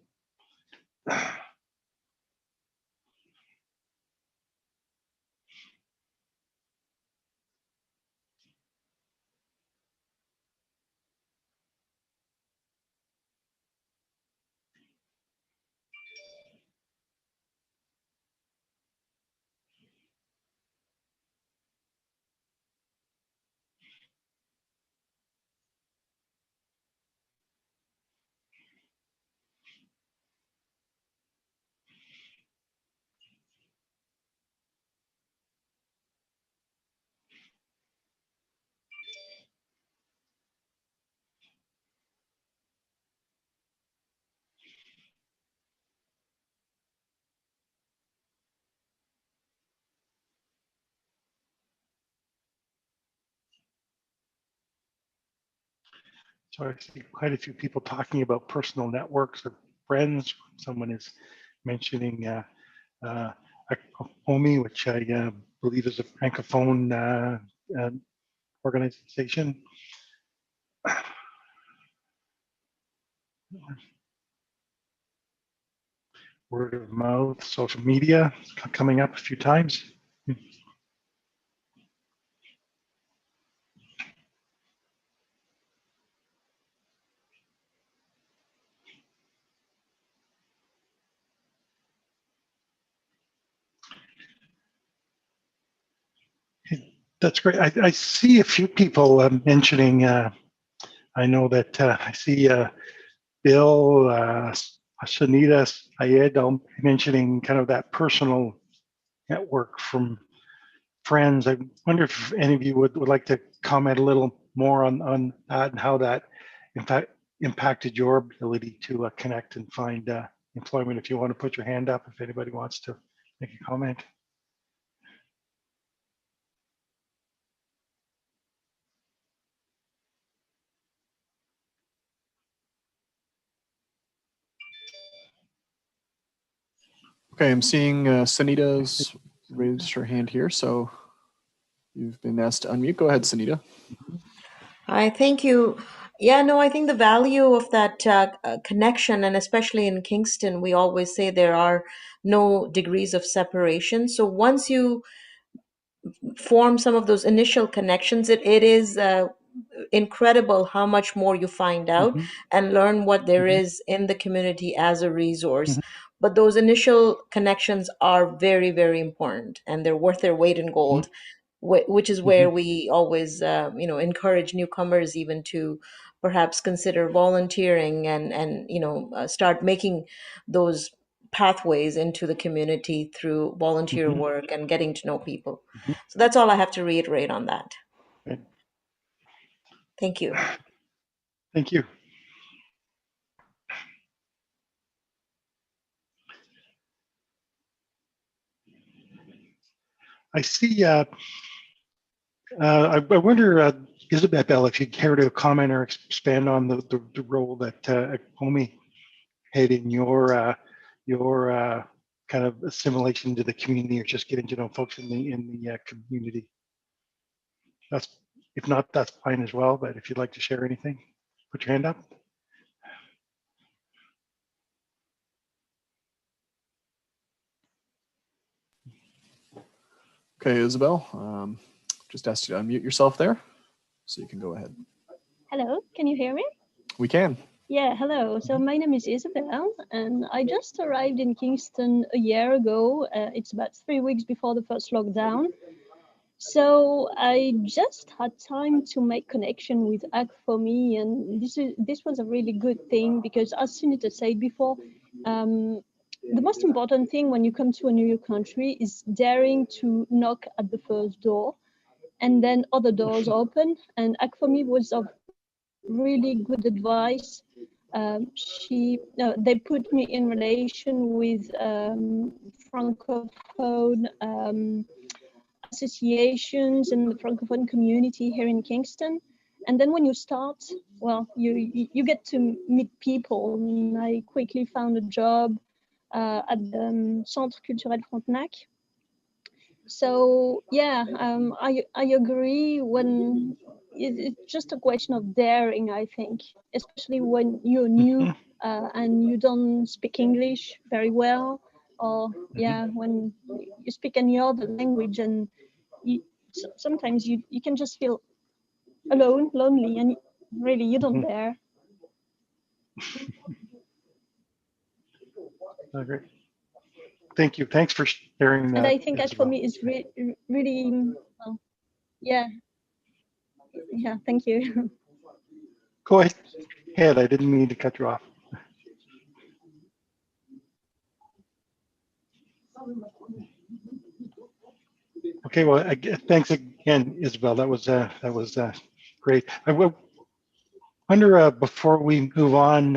So I see quite a few people talking about personal networks of friends. Someone is mentioning a HOMI, which I believe is a Francophone organization. Word of mouth, social media coming up a few times. That's great. I see a few people mentioning, I know that I see Bill, Sunita, Isabel mentioning kind of that personal network from friends. I wonder if any of you would like to comment a little more on that and how that impacted your ability to connect and find employment. If you want to put your hand up, if anybody wants to make a comment. Okay, I'm seeing Sunita's raised her hand here, so you've been asked to unmute. Go ahead, Sunita. Hi, thank you. Yeah, no, I think the value of that connection, and especially in Kingston, we always say there are no degrees of separation. So once you form some of those initial connections, it is incredible how much more you find out and learn what there is in the community as a resource. But those initial connections are very, very important, and they're worth their weight in gold, which is where we always, encourage newcomers even to perhaps consider volunteering and start making those pathways into the community through volunteer work and getting to know people. So that's all I have to reiterate on that. Good. Thank you. Thank you. I see. I wonder, Isabel, if you'd care to comment or expand on the role that Acomi had in your kind of assimilation to the community, or just getting to know folks in the community. That's, if not, that's fine as well. But if you'd like to share anything, put your hand up. Okay, Isabel, just asked you to unmute yourself there, so you can go ahead. Hello, can you hear me? We can. Yeah, hello. So my name is Isabel, and I just arrived in Kingston a year ago. It's about 3 weeks before the first lockdown. So I just had time to make connection with Acomi, and this was a really good thing because, as Sunita said before, the most important thing when you come to a new country is daring to knock at the first door, and then other doors open. And Acomi was of really good advice. They put me in relation with francophone associations and the francophone community here in Kingston. And then when you start, well, you get to meet people. And I quickly found a job at the Centre Culturel Frontenac. So yeah, I agree when it's just a question of daring, I think, especially when you're new and you don't speak English very well, or yeah, when you speak any other language, and sometimes you can just feel alone, lonely, and really you don't dare. Great. Thank you. Thanks for sharing that. And I think that for me is really, well, yeah. Thank you. Go ahead. I didn't mean to cut you off. Okay. Well, thanks again, Isabel. That was great. I wonder before we move on,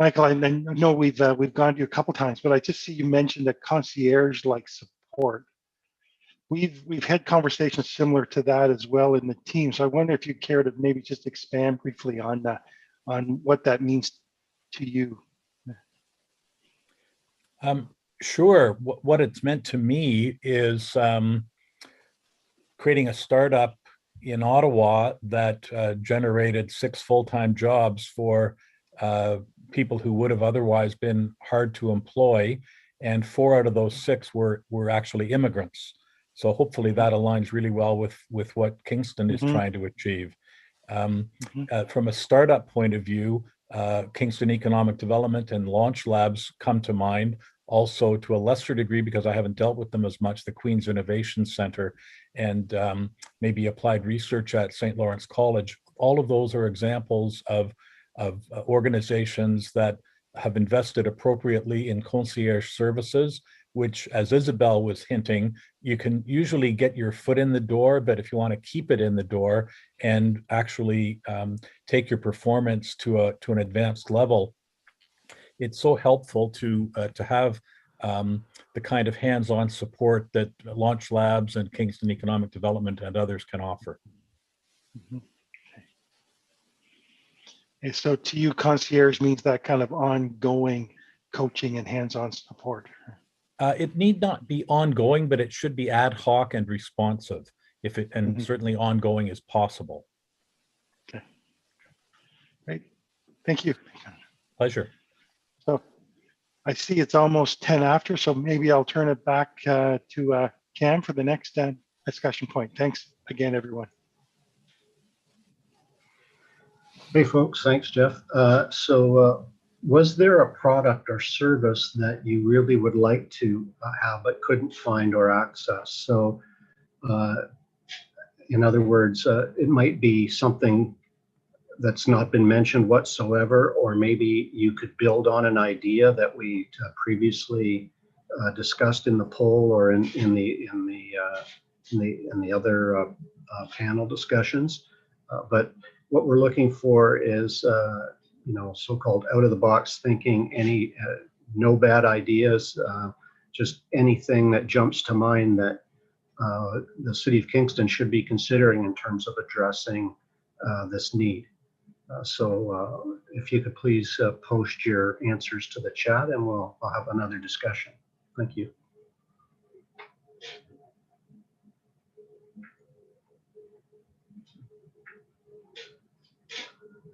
Michael. I know we've gone to you a couple times, but I just see you mentioned that concierge-like support. We've had conversations similar to that as well in the team. So I wonder if you care to maybe just expand briefly on what that means to you. Sure. What it's meant to me is creating a startup in Ottawa that generated 6 full-time jobs for people who would have otherwise been hard to employ, and 4 out of those 6 were actually immigrants. So hopefully that aligns really well with what Kingston is trying to achieve. From a startup point of view, Kingston Economic Development and Launch Labs come to mind. Also, to a lesser degree, because I haven't dealt with them as much, the Queen's Innovation Center and maybe applied research at St. Lawrence College. All of those are examples of organizations that have invested appropriately in concierge services, which, as Isabel was hinting, you can usually get your foot in the door, but if you want to keep it in the door and actually take your performance to an advanced level, it's so helpful to have the kind of hands-on support that Launch Labs and Kingston Economic Development and others can offer. Okay, so to you, concierge means that kind of ongoing coaching and hands-on support. It need not be ongoing, but it should be ad hoc and responsive, and certainly ongoing is possible. Okay. Great. Thank you. Pleasure. So I see it's almost 10 after, so maybe I'll turn it back to Cam for the next discussion point. Thanks again, everyone. Hey, folks. Thanks, Jeff. Was there a product or service that you really would like to have but couldn't find or access? So, in other words, it might be something that's not been mentioned whatsoever, or maybe you could build on an idea that we previously discussed in the poll or in the other panel discussions. But what we're looking for is so-called out-of-the-box thinking. Any no bad ideas, just anything that jumps to mind that the City of Kingston should be considering in terms of addressing this need. So if you could please post your answers to the chat, and I'll have another discussion. Thank you.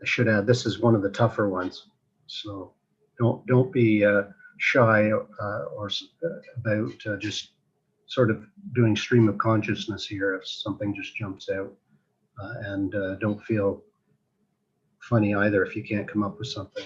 I should add, this is one of the tougher ones, so don't be shy or about just sort of doing stream of consciousness here if something just jumps out, and don't feel funny either if you can't come up with something.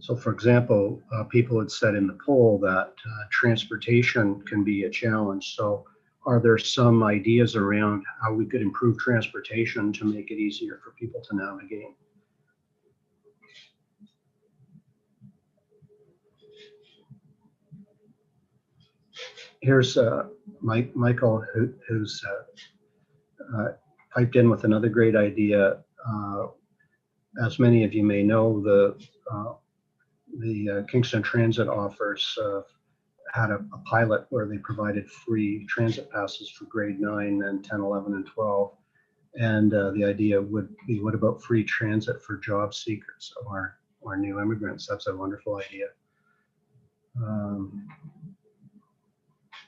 So for example, people had said in the poll that transportation can be a challenge. So are there some ideas around how we could improve transportation to make it easier for people to navigate? Here's Michael, who's piped in with another great idea. As many of you may know, the Kingston Transit offers had a pilot where they provided free transit passes for grade 9 and 10, 11, and 12. And the idea would be, what about free transit for job seekers or new immigrants? That's a wonderful idea.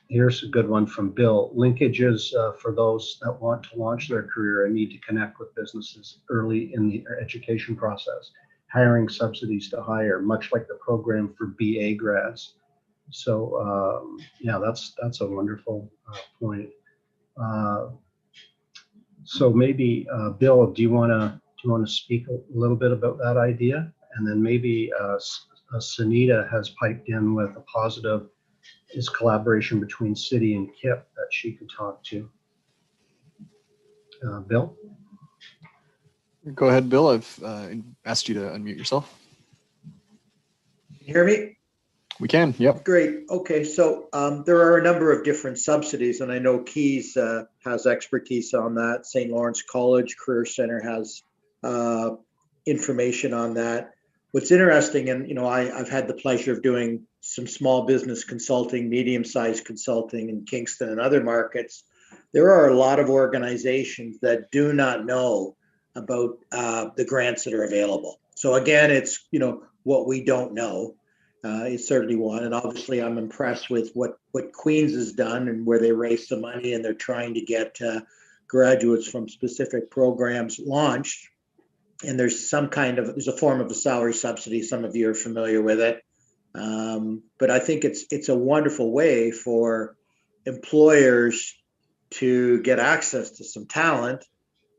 Here's a good one from Bill. Linkages for those that want to launch their career and need to connect with businesses early in the education process. Hiring subsidies to hire, much like the program for BA grads. So yeah, that's a wonderful point. So maybe Bill, do you want to speak a little bit about that idea? And then maybe Sunita has piped in with a positive is collaboration between city and KIP that she could talk to. Bill? Go ahead, Bill. I've asked you to unmute yourself. Can you hear me? We can, yep. Great. Okay, so there are a number of different subsidies, and I know Keys has expertise on that. St. Lawrence College Career Center has information on that. What's interesting, and I've had the pleasure of doing some small business consulting, medium-sized consulting in Kingston and other markets. There are a lot of organizations that do not know about the grants that are available. So again, it's what we don't know is certainly one. And obviously, I'm impressed with what Queens has done and where they raised some money and they're trying to get graduates from specific programs launched. And there's there's a form of a salary subsidy. Some of you are familiar with it. But I think it's a wonderful way for employers to get access to some talent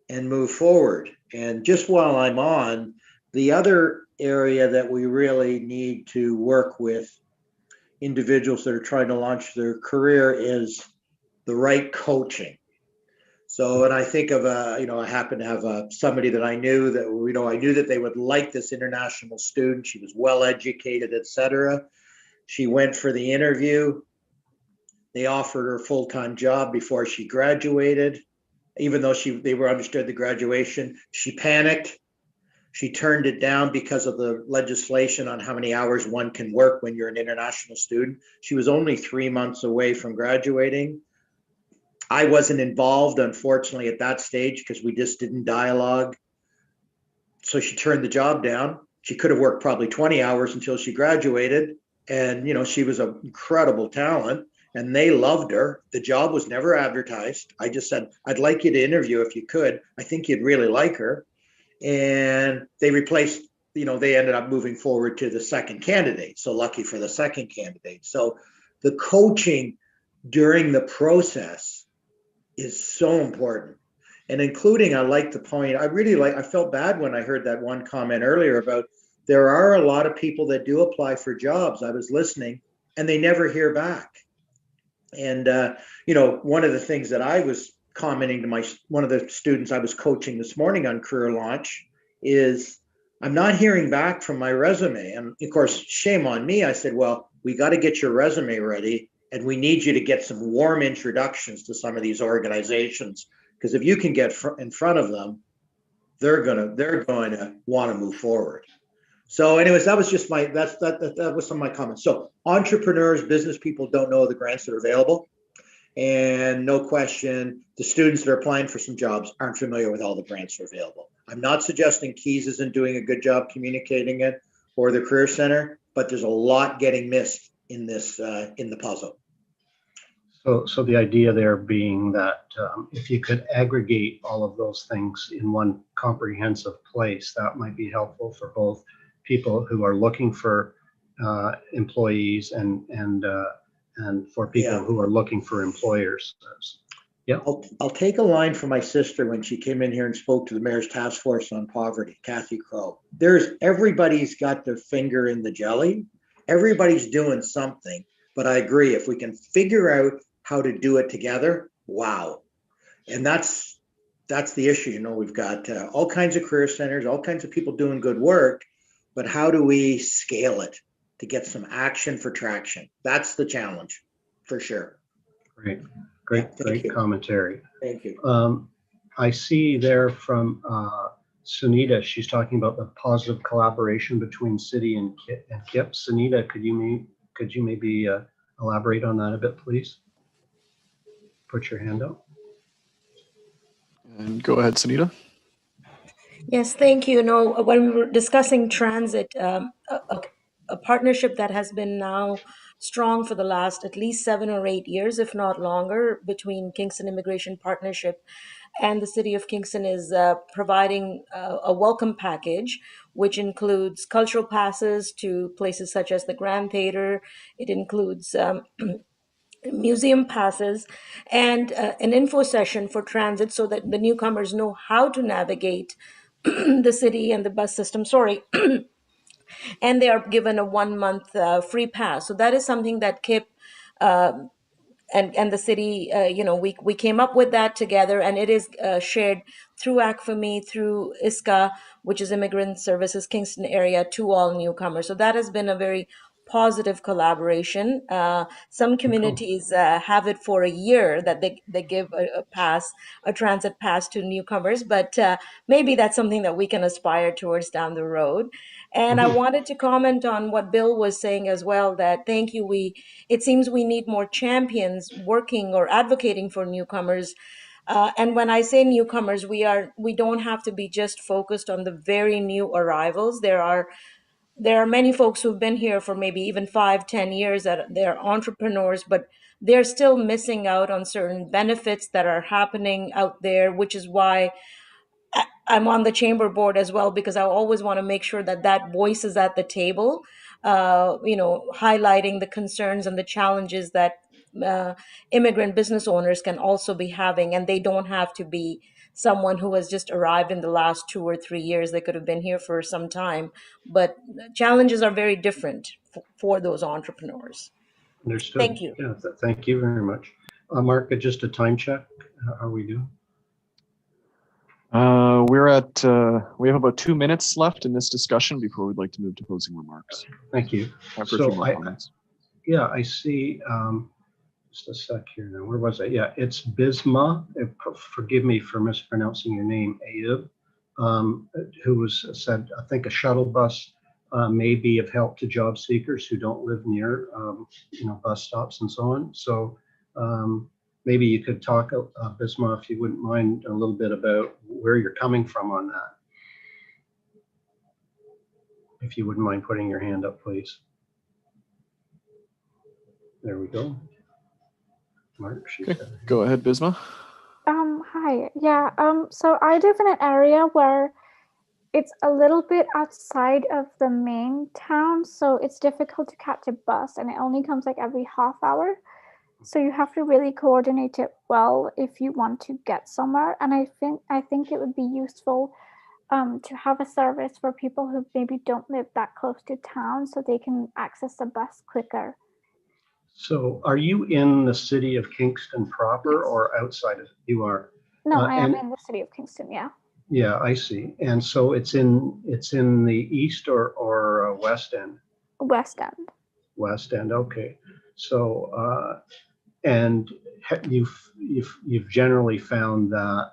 and move forward. And just while I'm on, the other area that we really need to work with individuals that are trying to launch their career is the right coaching. So, and I think of I happen to have somebody that I knew that, I knew that they would like this international student. She was well educated, etc. She went for the interview. They offered her a full-time job before she graduated. Even though they understood the graduation, she panicked. She turned it down because of the legislation on how many hours one can work when you're an international student. She was only 3 months away from graduating. I wasn't involved, unfortunately, at that stage because we just didn't dialogue. So she turned the job down. She could have worked probably 20 hours until she graduated. And, you know, she was an incredible talent and they loved her. The job was never advertised. I just said, I'd like you to interview if you could. I think you'd really like her. And they replaced, you know, they ended up moving forward to the second candidate. So lucky for the second candidate. So the coaching during the process is so important. And including, I like the point, I felt bad when I heard that one comment earlier about there are a lot of people that do apply for jobs. I was listening and they never hear back. And, you know, one of the things that I was commenting to one of the students I was coaching this morning on Career Launch is I'm not hearing back from my resume. And of course, shame on me. I said, well, we got to get your resume ready and we need you to get some warm introductions to some of these organizations. Because if you can get in front of them, they're going to want to move forward. So anyways, that was just that was some of my comments. So entrepreneurs, business people don't know the grants that are available. And no question, the students that are applying for some jobs aren't familiar with all the grants that are available. I'm not suggesting Keys isn't doing a good job communicating it or the Career Center, but there's a lot getting missed in this, in the puzzle. So the idea there being that if you could aggregate all of those things in one comprehensive place, that might be helpful for both people who are looking for employees and for people who are looking for employers. Yeah. I'll take a line from my sister when she came in here and spoke to the Mayor's Task Force on Poverty, Kathy Crow. Everybody's got their finger in the jelly. Everybody's doing something, but I agree. If we can figure out how to do it together, wow. And that's the issue. You know, we've got all kinds of career centers, all kinds of people doing good work, but how do we scale it to get some action for traction? That's the challenge, for sure. Great commentary. Thank you. I see there from Sunita, she's talking about the positive collaboration between city and KIP. Sunita, could you maybe elaborate on that a bit, please? Put your hand up. And go ahead, Sunita. Yes, thank you. No, when we were discussing transit, a partnership that has been now strong for the last at least 7 or 8 years, if not longer, between Kingston Immigration Partnership and the City of Kingston is providing a welcome package, which includes cultural passes to places such as the Grand Theater. It includes museum passes and an info session for transit so that the newcomers know how to navigate the city and the bus system, and they are given a 1 month free pass. So that is something that KIP and the city, we came up with that together, and it is shared through ACFME, through ISCA, which is Immigrant Services Kingston area, to all newcomers. So that has been a very positive collaboration. Some communities have it for a year that they give a transit pass to newcomers, but maybe that's something that we can aspire towards down the road. And I wanted to comment on what Bill was saying as well, that thank you. It seems we need more champions working or advocating for newcomers. And when I say newcomers, we don't have to be just focused on the very new arrivals. There are many folks who've been here for maybe even 5-10 years that they're entrepreneurs, but they're still missing out on certain benefits that are happening out there, which is why I'm on the chamber board as well, because I always want to make sure that voice is at the table, highlighting the concerns and the challenges that immigrant business owners can also be having. And they don't have to be someone who has just arrived in the last 2 or 3 years. They could have been here for some time, but challenges are very different for those entrepreneurs. Understood. Thank you. Yeah, thank you very much. Mark, just a time check. How are we doing? We have about 2 minutes left in this discussion before we'd like to move to closing remarks. Thank you. After a few more comments. I see, just a sec here now, where was I? Yeah, it's Bisma, forgive me for mispronouncing your name, Ayub. who said, I think a shuttle bus may be of help to job seekers who don't live near, bus stops and so on. So maybe you could talk, Bisma, if you wouldn't mind, a little bit about where you're coming from on that. If you wouldn't mind putting your hand up, please. There we go. Mark, okay. Go ahead, Bisma. Hi. Yeah. So I live in an area where it's a little bit outside of the main town, so it's difficult to catch a bus, and it only comes like every half hour. So you have to really coordinate it well if you want to get somewhere. And I think it would be useful to have a service for people who maybe don't live that close to town, so they can access the bus quicker. So are you in the city of Kingston proper, yes, or outside of it? You are? No, I am in the city of Kingston, yeah. Yeah, I see. And so it's in the east or west end? West end. West end, okay. So and you've generally found that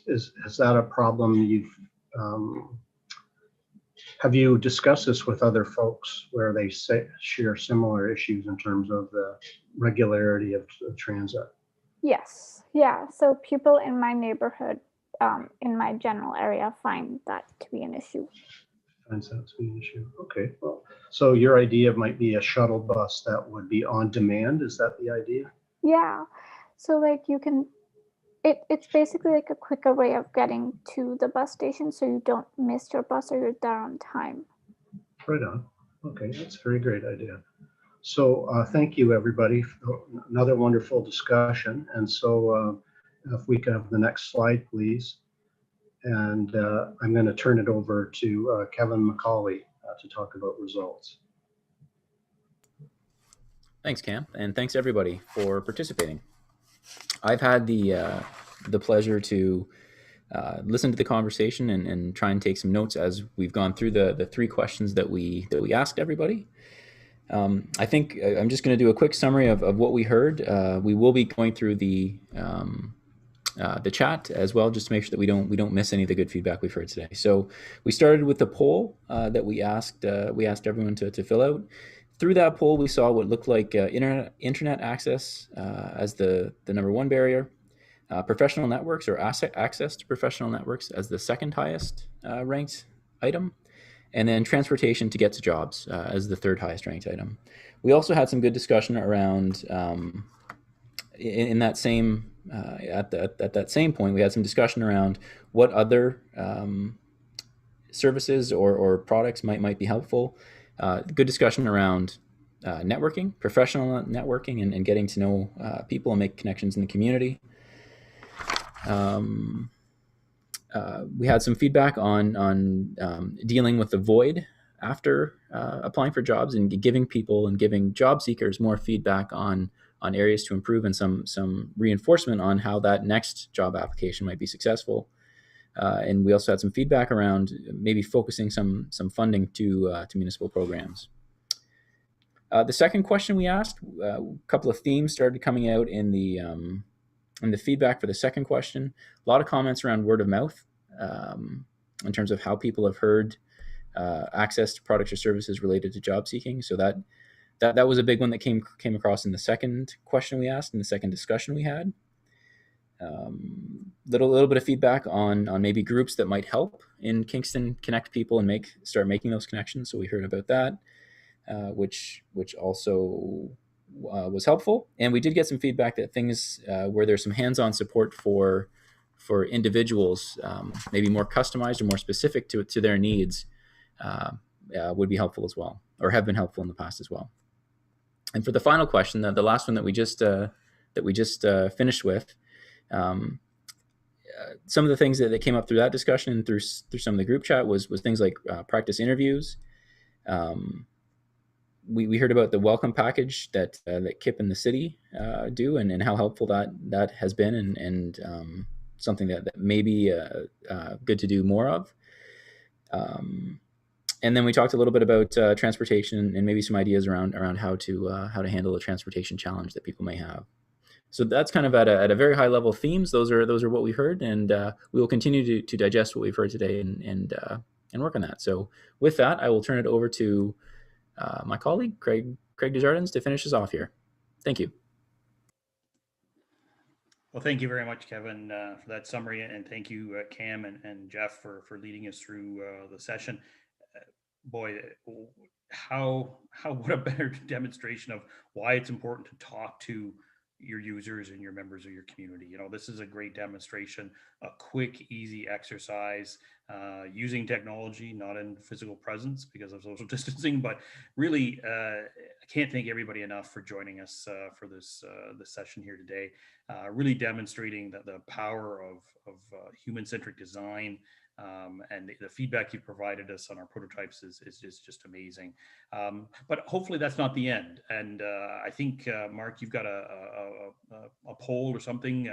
is that a problem you've have you discussed this with other folks where they share similar issues in terms of the regularity of transit? Yes, yeah. So people in my neighborhood, in my general area, find that to be an issue. Finds that to be an issue. Okay, well, so your idea might be a shuttle bus that would be on demand. Is that the idea? Yeah. So like you can. It's basically like a quicker way of getting to the bus station, so you don't miss your bus or you're there on time. Right on. Okay, that's a very great idea. So thank you, everybody, for another wonderful discussion. And so if we can have the next slide, please. And I'm going to turn it over to Kevin McCauley to talk about results. Thanks, Cam, and thanks everybody for participating. I've had the pleasure to listen to the conversation and try and take some notes as we've gone through the three questions that we asked everybody. I think I'm just going to do a quick summary of what we heard. We will be going through the chat as well, just to make sure that we don't miss any of the good feedback we've heard today. So we started with the poll that we asked everyone to fill out. Through that poll, we saw what looked like internet access as the number one barrier, professional networks or access to professional networks as the second highest ranked item, and then transportation to get to jobs as the third highest ranked item. We also had some good discussion around in that same at that same point. We had some discussion around what other services or products might be helpful. Good discussion around networking, professional networking, and getting to know people and make connections in the community. We had some feedback on dealing with the void after applying for jobs and giving people and giving job seekers more feedback on areas to improve and some reinforcement on how that next job application might be successful. And we also had some feedback around maybe focusing some funding to municipal programs. The second question we asked, a couple of themes started coming out in the feedback for the second question. A lot of comments around word of mouth in terms of how people have heard access to products or services related to job seeking. So that was a big one that came across in the second question we asked, in the second discussion we had. Little bit of feedback on maybe groups that might help in Kingston connect people and start making those connections. So we heard about that, which also was helpful. And we did get some feedback that things where there's some hands-on support for individuals, maybe more customized or more specific to their needs, would be helpful as well, or have been helpful in the past as well. And for the final question, the last one that we just finished with, some of the things that came up through that discussion and through some of the group chat was things like practice interviews. We heard about the welcome package that KIP and the city do, and how helpful that has been, and something that may be good to do more of. And then we talked a little bit about transportation and maybe some ideas around how to handle a transportation challenge that people may have. So that's kind of at a very high level themes. Those are what we heard, and we will continue to digest what we've heard today and work on that. So with that, I will turn it over to my colleague Craig Desjardins to finish us off here. Thank you. Well, thank you very much, Kevin, for that summary, and thank you, Cam and Jeff, for leading us through the session. Boy, what a better demonstration of why it's important to talk to your users and your members of your community. You know, this is a great demonstration, a quick, easy exercise using technology, not in physical presence because of social distancing, but really, I can't thank everybody enough for joining us for this session here today. Really demonstrating the power of human-centric design. And the feedback you've provided us on our prototypes is just amazing. But hopefully that's not the end. And I think, Mark, you've got a poll or something.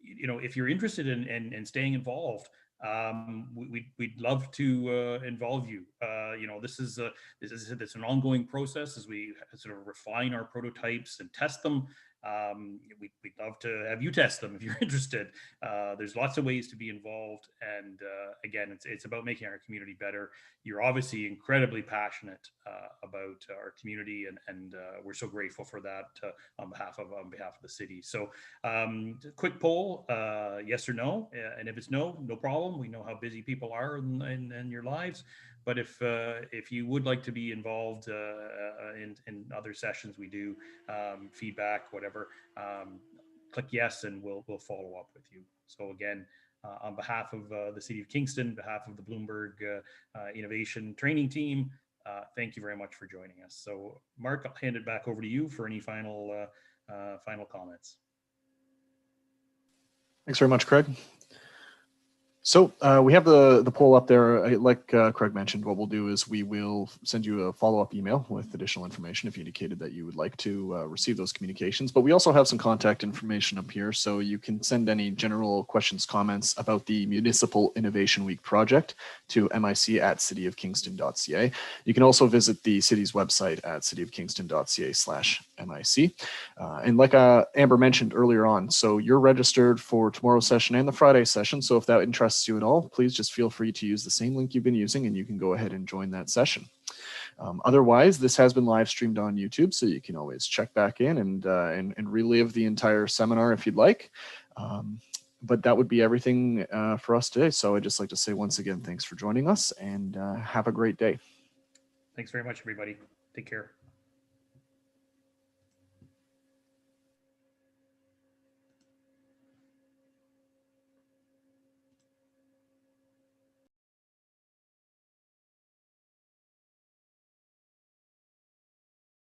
You know, if you're interested in staying involved, we'd love to involve you. You know, this is an ongoing process as we sort of refine our prototypes and test them. We'd love to have you test them if you're interested. There's lots of ways to be involved, and again, it's about making our community better. You're obviously incredibly passionate about our community, and we're so grateful for that on behalf of the city. So, quick poll: yes or no? And if it's no problem. We know how busy people are in your lives. But if you would like to be involved in other sessions we do, feedback, whatever, click yes, and we'll follow up with you. So again, on behalf of the City of Kingston, behalf of the Bloomberg Innovation Training Team, thank you very much for joining us. So Mark, I'll hand it back over to you for any final comments. Thanks very much, Craig. So we have the poll up there. Like Craig mentioned, what we'll do is we will send you a follow-up email with additional information if you indicated that you would like to receive those communications. But we also have some contact information up here, so you can send any general questions, comments about the Municipal Innovation Week project to mic@cityofkingston.ca. You can also visit the city's website at cityofkingston.ca/mic. And like Amber mentioned earlier on, so you're registered for tomorrow's session and the Friday session. So if that interests you at all, please just feel free to use the same link you've been using and you can go ahead and join that session. Otherwise, this has been live streamed on YouTube, so you can always check back in and relive the entire seminar if you'd like. But that would be everything for us today. So I'd just like to say once again, thanks for joining us and have a great day. Thanks very much, everybody. Take care.